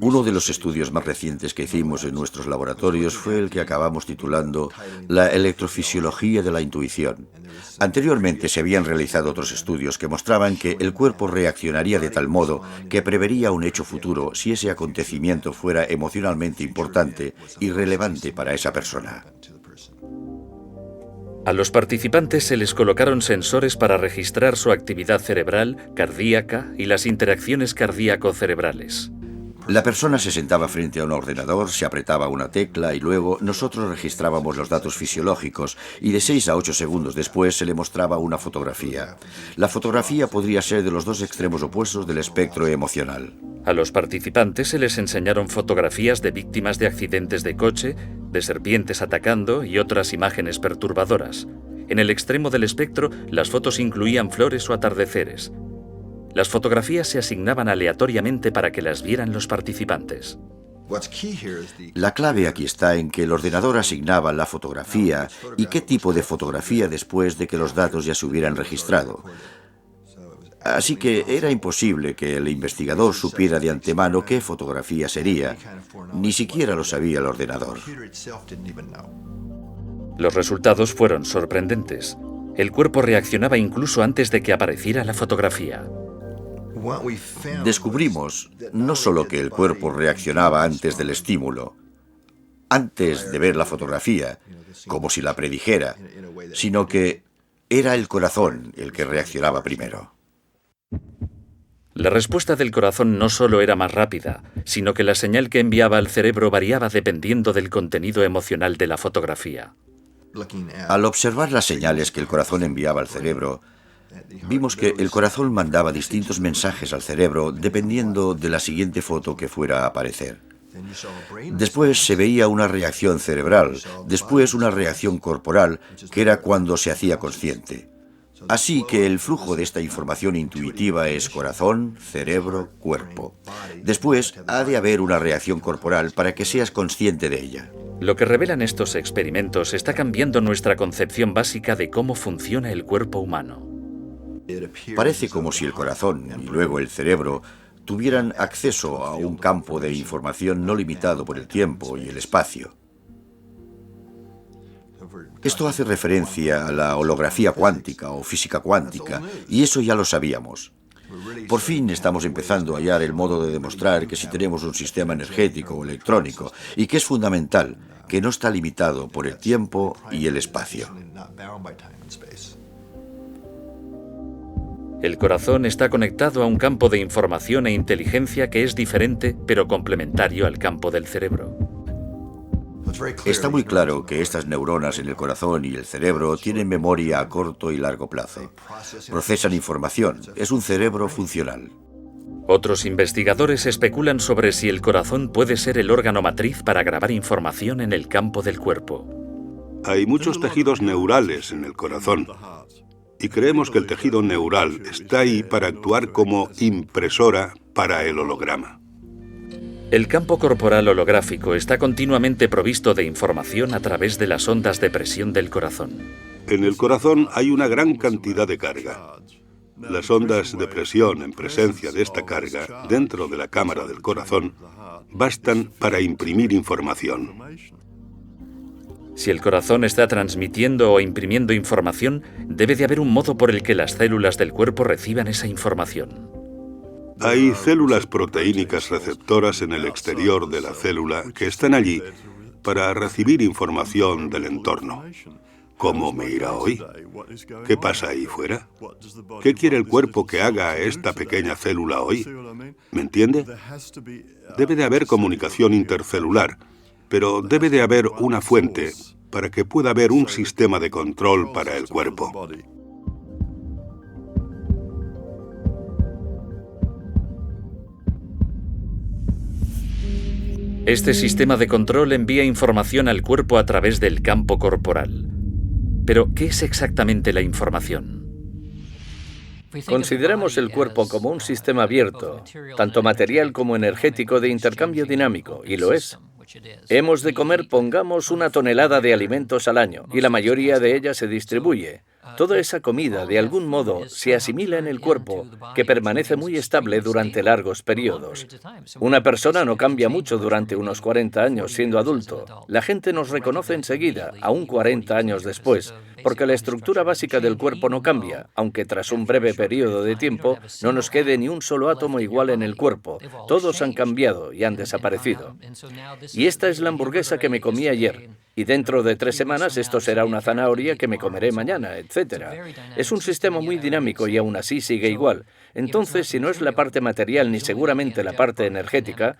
Uno de los estudios más recientes que hicimos en nuestros laboratorios fue el que acabamos titulando La electrofisiología de la intuición. Anteriormente se habían realizado otros estudios que mostraban que el cuerpo reaccionaría de tal modo que prevería un hecho futuro si ese acontecimiento fuera emocionalmente importante y relevante para esa persona. A los participantes se les colocaron sensores para registrar su actividad cerebral, cardíaca y las interacciones cardíaco-cerebrales. La persona se sentaba frente a un ordenador, se apretaba una tecla y luego nosotros registrábamos los datos fisiológicos y de 6 a 8 segundos después se le mostraba una fotografía. La fotografía podría ser de los dos extremos opuestos del espectro emocional. A los participantes se les enseñaron fotografías de víctimas de accidentes de coche, de serpientes atacando y otras imágenes perturbadoras. En el extremo del espectro, las fotos incluían flores o atardeceres. Las fotografías se asignaban aleatoriamente para que las vieran los participantes. La clave aquí está en que el ordenador asignaba la fotografía y qué tipo de fotografía después de que los datos ya se hubieran registrado. Así que era imposible que el investigador supiera de antemano qué fotografía sería. Ni siquiera lo sabía el ordenador. Los resultados fueron sorprendentes. El cuerpo reaccionaba incluso antes de que apareciera la fotografía. Descubrimos no solo que el cuerpo reaccionaba antes del estímulo, antes de ver la fotografía, como si la predijera, sino que era el corazón el que reaccionaba primero. La respuesta del corazón no solo era más rápida, sino que la señal que enviaba al cerebro variaba dependiendo del contenido emocional de la fotografía. Al observar las señales que el corazón enviaba al cerebro, vimos que el corazón mandaba distintos mensajes al cerebro dependiendo de la siguiente foto que fuera a aparecer. Después se veía una reacción cerebral, después una reacción corporal, que era cuando se hacía consciente. Así que el flujo de esta información intuitiva es corazón, cerebro, cuerpo. Después ha de haber una reacción corporal para que seas consciente de ella. Lo que revelan estos experimentos está cambiando nuestra concepción básica de cómo funciona el cuerpo humano. Parece como si el corazón y luego el cerebro tuvieran acceso a un campo de información no limitado por el tiempo y el espacio. Esto hace referencia a la holografía cuántica o física cuántica, y eso ya lo sabíamos. Por fin estamos empezando a hallar el modo de demostrar que si tenemos un sistema energético o electrónico, y que es fundamental, que no está limitado por el tiempo y el espacio. El corazón está conectado a un campo de información e inteligencia que es diferente, pero complementario al campo del cerebro. Está muy claro que estas neuronas en el corazón y el cerebro tienen memoria a corto y largo plazo. Procesan información. Es un cerebro funcional. Otros investigadores especulan sobre si el corazón puede ser el órgano matriz para grabar información en el campo del cuerpo. Hay muchos tejidos neurales en el corazón. Y creemos que el tejido neural está ahí para actuar como impresora para el holograma. El campo corporal holográfico está continuamente provisto de información a través de las ondas de presión del corazón. En el corazón hay una gran cantidad de carga. Las ondas de presión en presencia de esta carga dentro de la cámara del corazón bastan para imprimir información. Si el corazón está transmitiendo o imprimiendo información, debe de haber un modo por el que las células del cuerpo reciban esa información. Hay células proteínicas receptoras en el exterior de la célula que están allí para recibir información del entorno. ¿Cómo me irá hoy? ¿Qué pasa ahí fuera? ¿Qué quiere el cuerpo que haga a esta pequeña célula hoy? ¿Me entiende? Debe de haber comunicación intercelular, pero debe de haber una fuente para que pueda haber un sistema de control para el cuerpo. Este sistema de control envía información al cuerpo a través del campo corporal. Pero, ¿qué es exactamente la información? Consideremos el cuerpo como un sistema abierto, tanto material como energético de intercambio dinámico, y lo es. Hemos de comer, pongamos, 1 tonelada de alimentos al año, y la mayoría de ella se distribuye. Toda esa comida, de algún modo, se asimila en el cuerpo, que permanece muy estable durante largos periodos. Una persona no cambia mucho durante unos 40 años siendo adulto. La gente nos reconoce enseguida, aún 40 años después, porque la estructura básica del cuerpo no cambia, aunque tras un breve periodo de tiempo no nos quede ni un solo átomo igual en el cuerpo. Todos han cambiado y han desaparecido. Y esta es la hamburguesa que me comí ayer. Y dentro de 3 semanas esto será una zanahoria que me comeré mañana, etc. Es un sistema muy dinámico y aún así sigue igual. Entonces, si no es la parte material ni seguramente la parte energética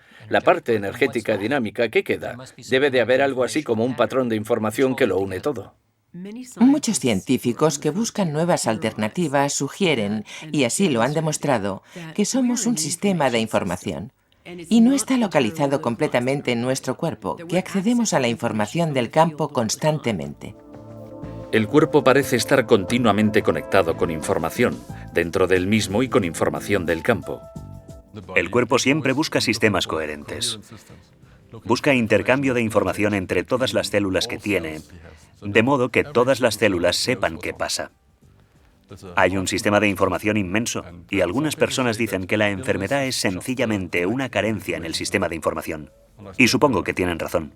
dinámica, ¿qué queda? Debe de haber algo así como un patrón de información que lo une todo. Muchos científicos que buscan nuevas alternativas sugieren, y así lo han demostrado, que somos un sistema de información. Y no está localizado completamente en nuestro cuerpo, que accedemos a la información del campo constantemente. El cuerpo parece estar continuamente conectado con información, dentro del mismo y con información del campo. El cuerpo siempre busca sistemas coherentes. Busca intercambio de información entre todas las células que tiene, de modo que todas las células sepan qué pasa. Hay un sistema de información inmenso, y algunas personas dicen que la enfermedad es sencillamente una carencia en el sistema de información. Y supongo que tienen razón.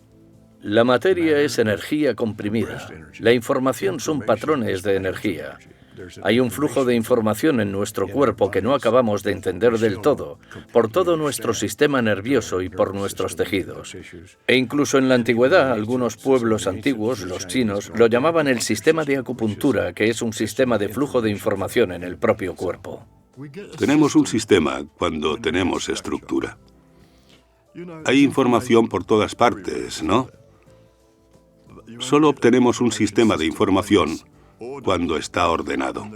La materia es energía comprimida. La información son patrones de energía. Hay un flujo de información en nuestro cuerpo que no acabamos de entender del todo, por todo nuestro sistema nervioso y por nuestros tejidos. E incluso en la antigüedad, algunos pueblos antiguos, los chinos, lo llamaban el sistema de acupuntura, que es un sistema de flujo de información en el propio cuerpo. Tenemos un sistema cuando tenemos estructura. Hay información por todas partes, ¿no? Solo obtenemos un sistema de información cuando está ordenado.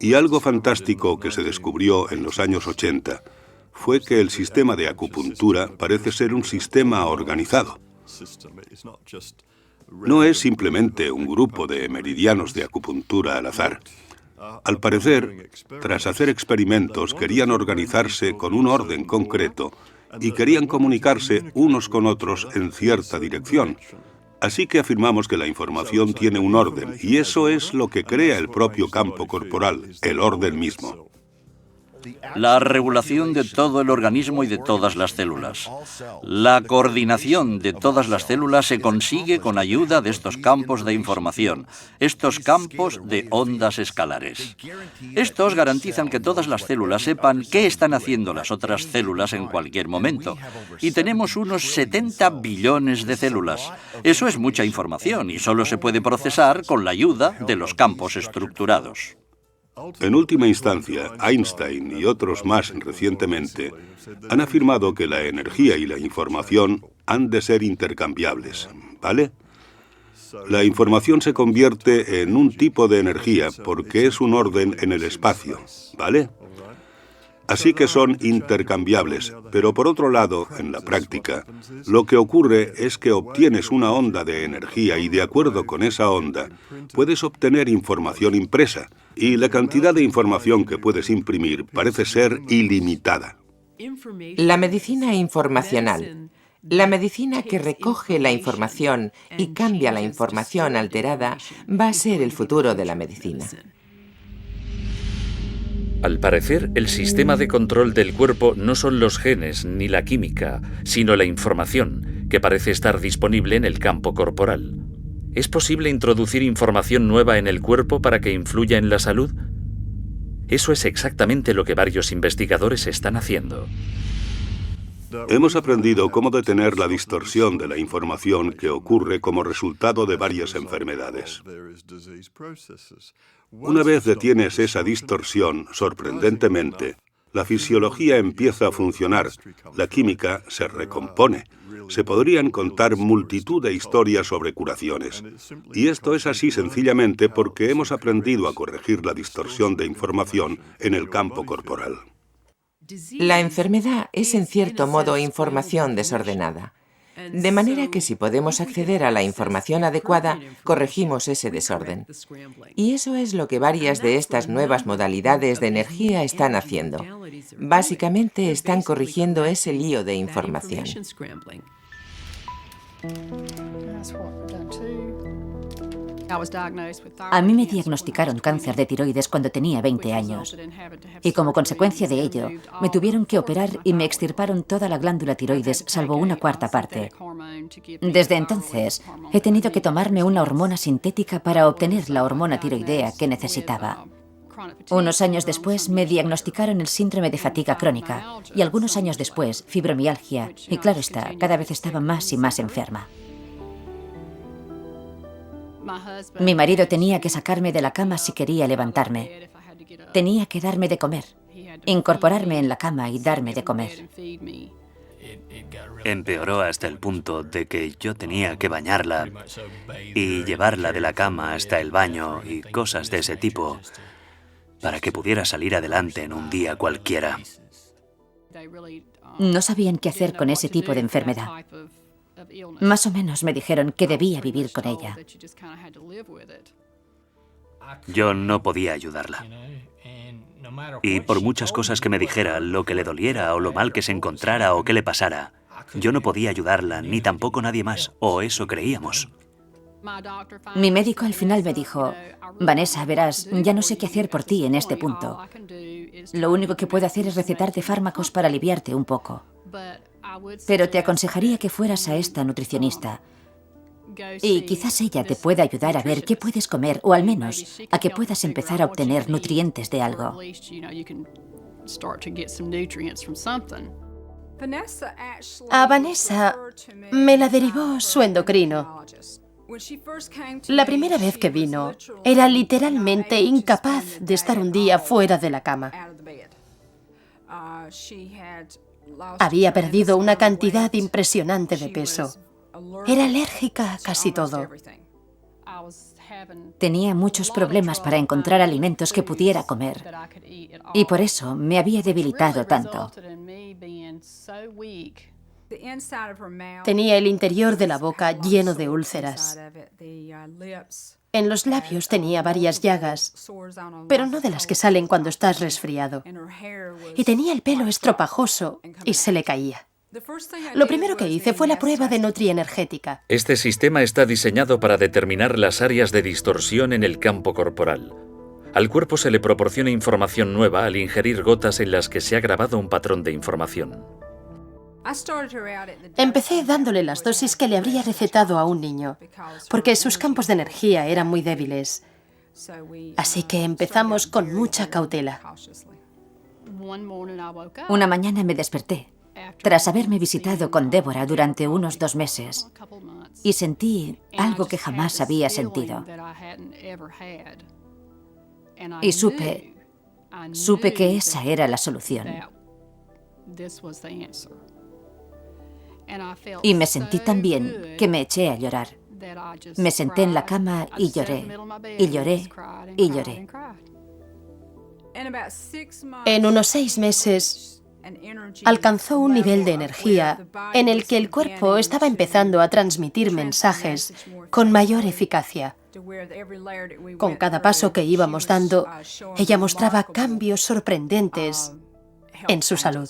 Y algo fantástico que se descubrió en los años 80 fue que el sistema de acupuntura parece ser un sistema organizado. No es simplemente un grupo de meridianos de acupuntura al azar. Al parecer, tras hacer experimentos, querían organizarse con un orden concreto y querían comunicarse unos con otros en cierta dirección. Así que afirmamos que la información tiene un orden, y eso es lo que crea el propio campo corporal, el orden mismo. La regulación de todo el organismo y de todas las células. La coordinación de todas las células se consigue con ayuda de estos campos de información, estos campos de ondas escalares. Estos garantizan que todas las células sepan qué están haciendo las otras células en cualquier momento. Y tenemos unos 70 billones de células. Eso es mucha información y solo se puede procesar con la ayuda de los campos estructurados. En última instancia, Einstein y otros más recientemente han afirmado que la energía y la información han de ser intercambiables, ¿vale? La información se convierte en un tipo de energía porque es un orden en el espacio, ¿vale? Así que son intercambiables, pero por otro lado, en la práctica, lo que ocurre es que obtienes una onda de energía y de acuerdo con esa onda, puedes obtener información impresa, y la cantidad de información que puedes imprimir parece ser ilimitada. La medicina informacional. La medicina que recoge la información y cambia la información alterada va a ser el futuro de la medicina. Al parecer, el sistema de control del cuerpo no son los genes ni la química, sino la información, que parece estar disponible en el campo corporal. ¿Es posible introducir información nueva en el cuerpo para que influya en la salud? Eso es exactamente lo que varios investigadores están haciendo. Hemos aprendido cómo detener la distorsión de la información que ocurre como resultado de varias enfermedades. Una vez detienes esa distorsión, sorprendentemente, la fisiología empieza a funcionar, la química se recompone. Se podrían contar multitud de historias sobre curaciones. Y esto es así sencillamente porque hemos aprendido a corregir la distorsión de información en el campo corporal. La enfermedad es en cierto modo información desordenada. De manera que si podemos acceder a la información adecuada, corregimos ese desorden. Y eso es lo que varias de estas nuevas modalidades de energía están haciendo. Básicamente están corrigiendo ese lío de información. A mí me diagnosticaron cáncer de tiroides cuando tenía 20 años. Y como consecuencia de ello, me tuvieron que operar y me extirparon toda la glándula tiroides, salvo una cuarta parte. Desde entonces, he tenido que tomarme una hormona sintética para obtener la hormona tiroidea que necesitaba. Unos años después me diagnosticaron el síndrome de fatiga crónica y algunos años después fibromialgia y claro está, cada vez estaba más y más enferma. Mi marido tenía que sacarme de la cama si quería levantarme. Tenía que darme de comer, incorporarme en la cama y darme de comer. Empeoró hasta el punto de que yo tenía que bañarla y llevarla de la cama hasta el baño y cosas de ese tipo para que pudiera salir adelante en un día cualquiera. No sabían qué hacer con ese tipo de enfermedad. Más o menos me dijeron que debía vivir con ella. Yo no podía ayudarla. Y por muchas cosas que me dijera, lo que le doliera o lo mal que se encontrara o que le pasara, yo no podía ayudarla, ni tampoco nadie más, o eso creíamos. Mi médico al final me dijo, Vanessa, verás, ya no sé qué hacer por ti en este punto. Lo único que puedo hacer es recetarte fármacos para aliviarte un poco. Pero te aconsejaría que fueras a esta nutricionista. Y quizás ella te pueda ayudar a ver qué puedes comer, o al menos a que puedas empezar a obtener nutrientes de algo. A Vanessa me la derivó su endocrino. La primera vez que vino, era literalmente incapaz de estar un día fuera de la cama. Había perdido una cantidad impresionante de peso. Era alérgica a casi todo. Tenía muchos problemas para encontrar alimentos que pudiera comer. Y por eso me había debilitado tanto. Tenía el interior de la boca lleno de úlceras. En los labios tenía varias llagas, pero no de las que salen cuando estás resfriado. Y tenía el pelo estropajoso y se le caía. Lo primero que hice fue la prueba de nutrienergética. Este sistema está diseñado para determinar las áreas de distorsión en el campo corporal. Al cuerpo se le proporciona información nueva al ingerir gotas en las que se ha grabado un patrón de información. Empecé dándole las dosis que le habría recetado a un niño, porque sus campos de energía eran muy débiles. Así que empezamos con mucha cautela. Una mañana me desperté, tras haberme visitado con Débora durante unos 2 meses, y sentí algo que jamás había sentido. Y supe que esa era la solución. Y me sentí tan bien que me eché a llorar. Me senté en la cama y lloré, y lloré, y lloré. En unos 6 meses, alcanzó un nivel de energía en el que el cuerpo estaba empezando a transmitir mensajes con mayor eficacia. Con cada paso que íbamos dando, ella mostraba cambios sorprendentes en su salud.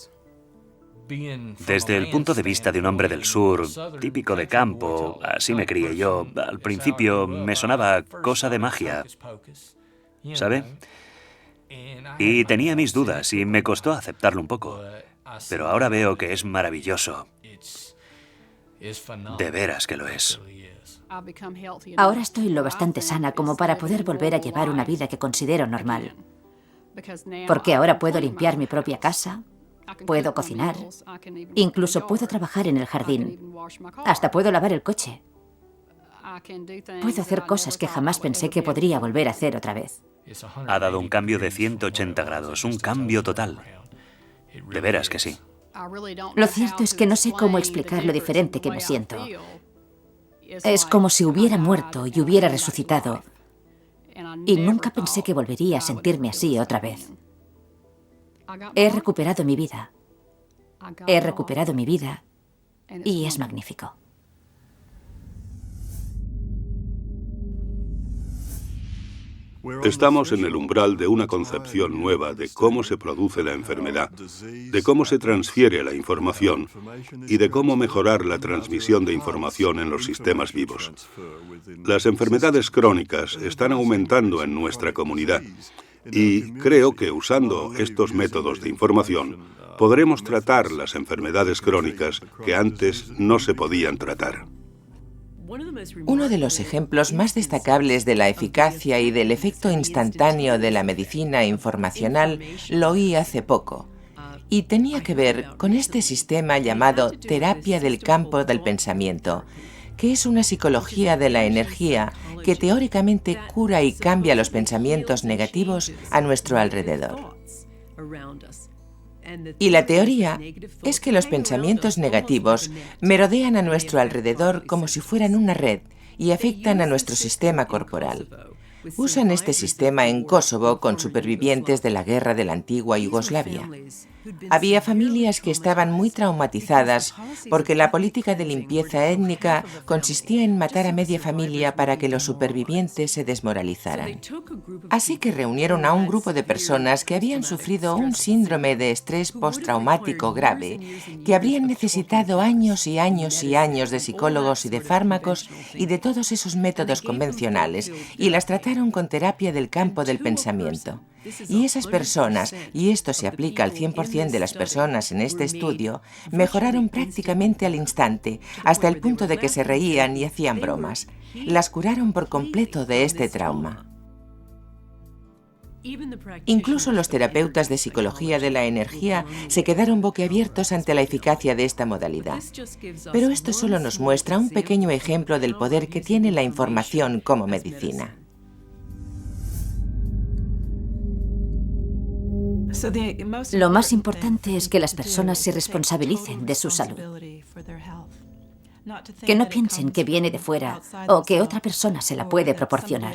Desde el punto de vista de un hombre del sur, típico de campo, así me crié yo, al principio me sonaba cosa de magia, ¿sabe? Y tenía mis dudas y me costó aceptarlo un poco. Pero ahora veo que es maravilloso. De veras que lo es. Ahora estoy lo bastante sana como para poder volver a llevar una vida que considero normal. Porque ahora puedo limpiar mi propia casa, puedo cocinar, incluso puedo trabajar en el jardín, hasta puedo lavar el coche. Puedo hacer cosas que jamás pensé que podría volver a hacer otra vez. Ha dado un cambio de 180 grados, un cambio total. De veras que sí. Lo cierto es que no sé cómo explicar lo diferente que me siento. Es como si hubiera muerto y hubiera resucitado. Y nunca pensé que volvería a sentirme así otra vez. He recuperado mi vida. He recuperado mi vida y es magnífico. Estamos en el umbral de una concepción nueva de cómo se produce la enfermedad, de cómo se transfiere la información y de cómo mejorar la transmisión de información en los sistemas vivos. Las enfermedades crónicas están aumentando en nuestra comunidad y creo que usando estos métodos de información podremos tratar las enfermedades crónicas que antes no se podían tratar. Uno de los ejemplos más destacables de la eficacia y del efecto instantáneo de la medicina informacional lo oí hace poco, y tenía que ver con este sistema llamado terapia del campo del pensamiento, que es una psicología de la energía que teóricamente cura y cambia los pensamientos negativos a nuestro alrededor. Y la teoría es que los pensamientos negativos merodean a nuestro alrededor como si fueran una red y afectan a nuestro sistema corporal. Usan este sistema en Kosovo con supervivientes de la guerra de la antigua Yugoslavia. Había familias que estaban muy traumatizadas porque la política de limpieza étnica consistía en matar a media familia para que los supervivientes se desmoralizaran. Así que reunieron a un grupo de personas que habían sufrido un síndrome de estrés postraumático grave, que habrían necesitado años y años y años de psicólogos y de fármacos y de todos esos métodos convencionales, y las trataron con terapia del campo del pensamiento. Y esas personas, y esto se aplica al 100% de las personas en este estudio, mejoraron prácticamente al instante, hasta el punto de que se reían y hacían bromas. Las curaron por completo de este trauma. Incluso los terapeutas de psicología de la energía se quedaron boquiabiertos ante la eficacia de esta modalidad. Pero esto solo nos muestra un pequeño ejemplo del poder que tiene la información como medicina. Lo más importante es que las personas se responsabilicen de su salud. Que no piensen que viene de fuera o que otra persona se la puede proporcionar.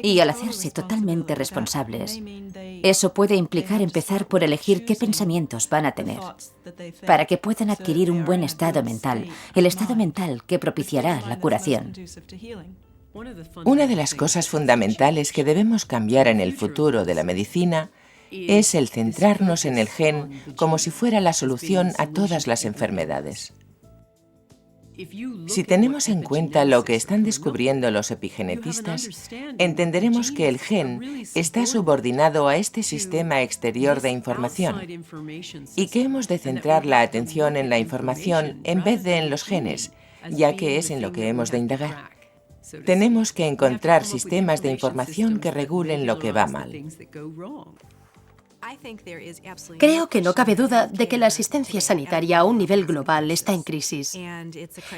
Y al hacerse totalmente responsables, eso puede implicar empezar por elegir qué pensamientos van a tener, para que puedan adquirir un buen estado mental, el estado mental que propiciará la curación. Una de las cosas fundamentales que debemos cambiar en el futuro de la medicina es el centrarnos en el gen como si fuera la solución a todas las enfermedades. Si tenemos en cuenta lo que están descubriendo los epigenetistas, entenderemos que el gen está subordinado a este sistema exterior de información y que hemos de centrar la atención en la información en vez de en los genes, ya que es en lo que hemos de indagar. Tenemos que encontrar sistemas de información que regulen lo que va mal. Creo que no cabe duda de que la asistencia sanitaria a un nivel global está en crisis.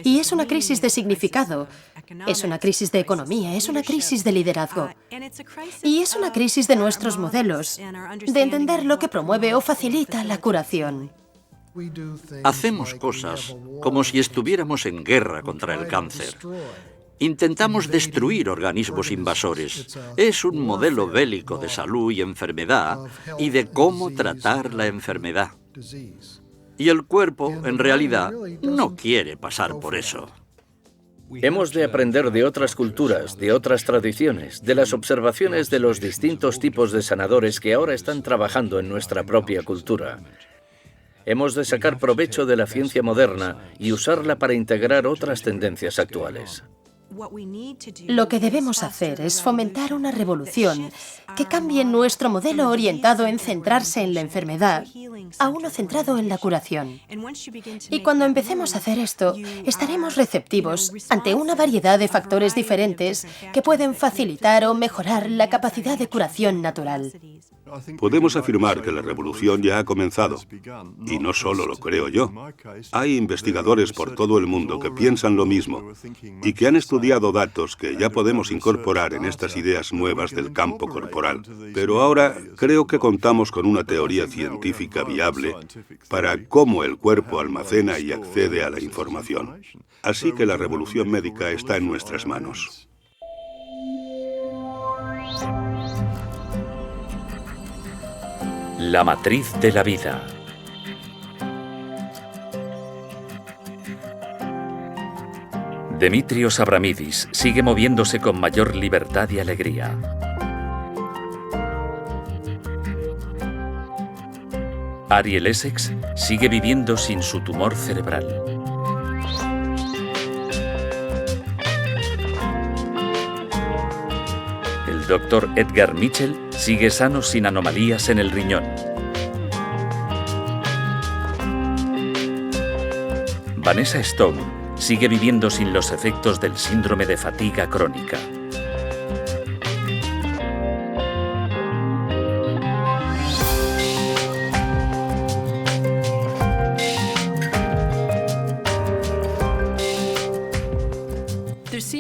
Y es una crisis de significado, es una crisis de economía, es una crisis de liderazgo. Y es una crisis de nuestros modelos, de entender lo que promueve o facilita la curación. Hacemos cosas como si estuviéramos en guerra contra el cáncer. Intentamos destruir organismos invasores. Es un modelo bélico de salud y enfermedad y de cómo tratar la enfermedad. Y el cuerpo, en realidad, no quiere pasar por eso. Hemos de aprender de otras culturas, de otras tradiciones, de las observaciones de los distintos tipos de sanadores que ahora están trabajando en nuestra propia cultura. Hemos de sacar provecho de la ciencia moderna y usarla para integrar otras tendencias actuales. Lo que debemos hacer es fomentar una revolución que cambie nuestro modelo orientado en centrarse en la enfermedad a uno centrado en la curación. Y cuando empecemos a hacer esto, estaremos receptivos ante una variedad de factores diferentes que pueden facilitar o mejorar la capacidad de curación natural. Podemos afirmar que la revolución ya ha comenzado. Y no solo lo creo yo. Hay investigadores por todo el mundo que piensan lo mismo y que han estudiado datos que ya podemos incorporar en estas ideas nuevas del campo corporal. Pero ahora creo que contamos con una teoría científica viable para cómo el cuerpo almacena y accede a la información. Así que la revolución médica está en nuestras manos. La matriz de la vida. Demetrios Abramidis sigue moviéndose con mayor libertad y alegría. Ariel Essex sigue viviendo sin su tumor cerebral. El doctor Edgar Mitchell sigue sano sin anomalías en el riñón. Vanessa Stone sigue viviendo sin los efectos del síndrome de fatiga crónica.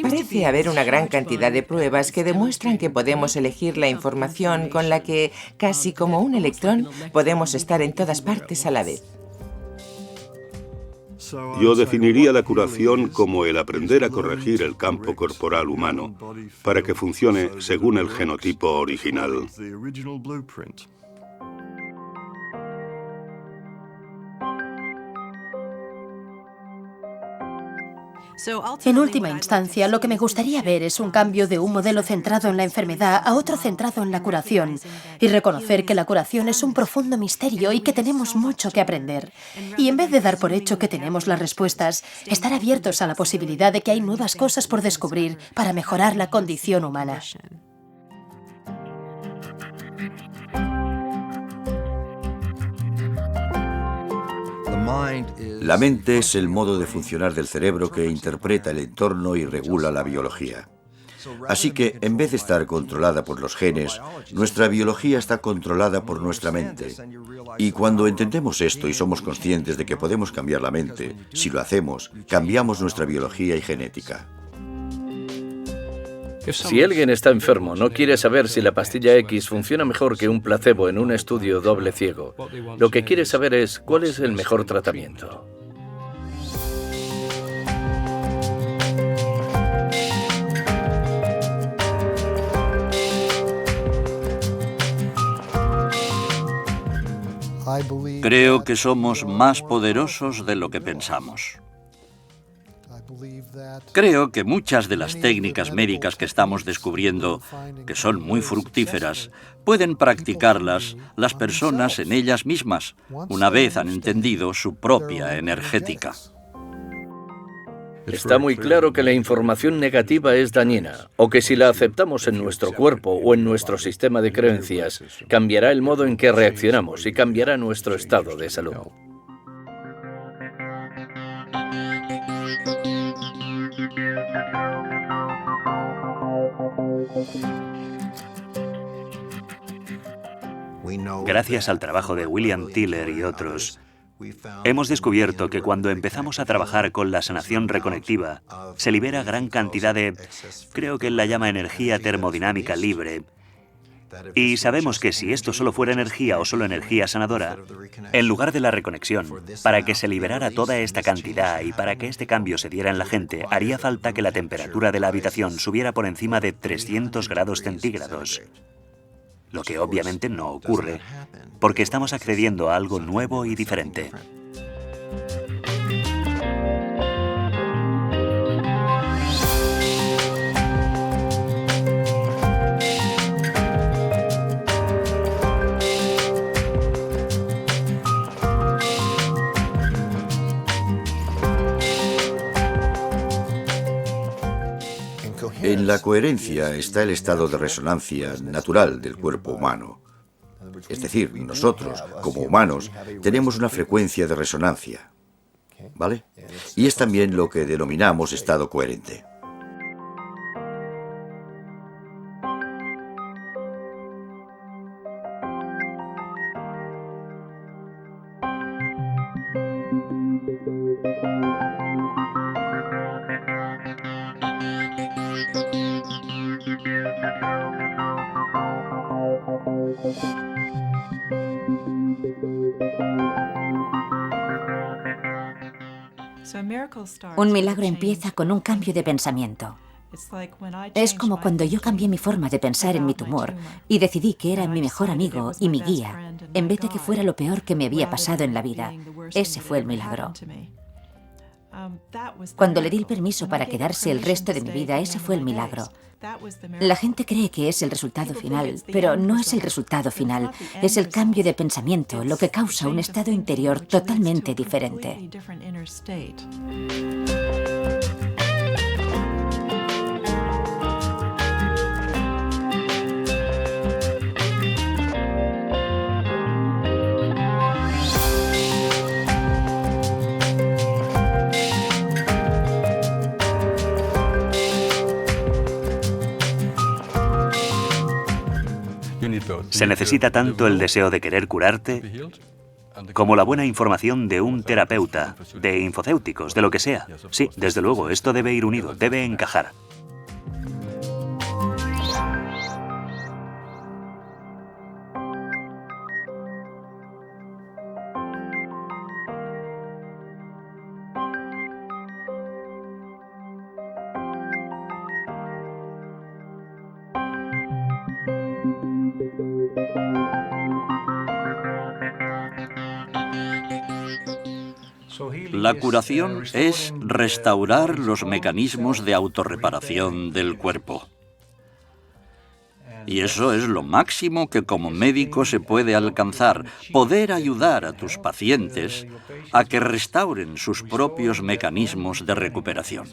Parece haber una gran cantidad de pruebas que demuestran que podemos elegir la información con la que, casi como un electrón, podemos estar en todas partes a la vez. Yo definiría la curación como el aprender a corregir el campo corporal humano para que funcione según el genotipo original. En última instancia, lo que me gustaría ver es un cambio de un modelo centrado en la enfermedad a otro centrado en la curación y reconocer que la curación es un profundo misterio y que tenemos mucho que aprender. Y en vez de dar por hecho que tenemos las respuestas, estar abiertos a la posibilidad de que hay nuevas cosas por descubrir para mejorar la condición humana. La mente es el modo de funcionar del cerebro que interpreta el entorno y regula la biología. Así que, en vez de estar controlada por los genes, nuestra biología está controlada por nuestra mente. Y cuando entendemos esto y somos conscientes de que podemos cambiar la mente, si lo hacemos, cambiamos nuestra biología y genética. Si alguien está enfermo, no quiere saber si la pastilla X funciona mejor que un placebo en un estudio doble ciego. Lo que quiere saber es cuál es el mejor tratamiento. Creo que somos más poderosos de lo que pensamos. Creo que muchas de las técnicas médicas que estamos descubriendo, que son muy fructíferas, pueden practicarlas las personas en ellas mismas, una vez han entendido su propia energética. Está muy claro que la información negativa es dañina, o que si la aceptamos en nuestro cuerpo o en nuestro sistema de creencias, cambiará el modo en que reaccionamos y cambiará nuestro estado de salud. Gracias al trabajo de William Tiller y otros, hemos descubierto que cuando empezamos a trabajar con la sanación reconectiva, se libera gran cantidad de, creo que él la llama energía termodinámica libre. Y sabemos que si esto solo fuera energía o solo energía sanadora, en lugar de la reconexión, para que se liberara toda esta cantidad y para que este cambio se diera en la gente, haría falta que la temperatura de la habitación subiera por encima de 300 grados centígrados. Lo que obviamente no ocurre, porque estamos accediendo a algo nuevo y diferente. En la coherencia está el estado de resonancia natural del cuerpo humano. Es decir, nosotros, como humanos, tenemos una frecuencia de resonancia, ¿vale? Y es también lo que denominamos estado coherente. Un milagro empieza con un cambio de pensamiento. Es como cuando yo cambié mi forma de pensar en mi tumor y decidí que era mi mejor amigo y mi guía, en vez de que fuera lo peor que me había pasado en la vida. Ese fue el milagro. Cuando le di el permiso para quedarse el resto de mi vida, ese fue el milagro. La gente cree que es el resultado final, pero no es el resultado final. Es el cambio de pensamiento lo que causa un estado interior totalmente diferente. Se necesita tanto el deseo de querer curarte como la buena información de un terapeuta, de infocéuticos, de lo que sea. Sí, desde luego, esto debe ir unido, debe encajar. La curación es restaurar los mecanismos de autorreparación del cuerpo. Y eso es lo máximo que como médico se puede alcanzar, poder ayudar a tus pacientes a que restauren sus propios mecanismos de recuperación.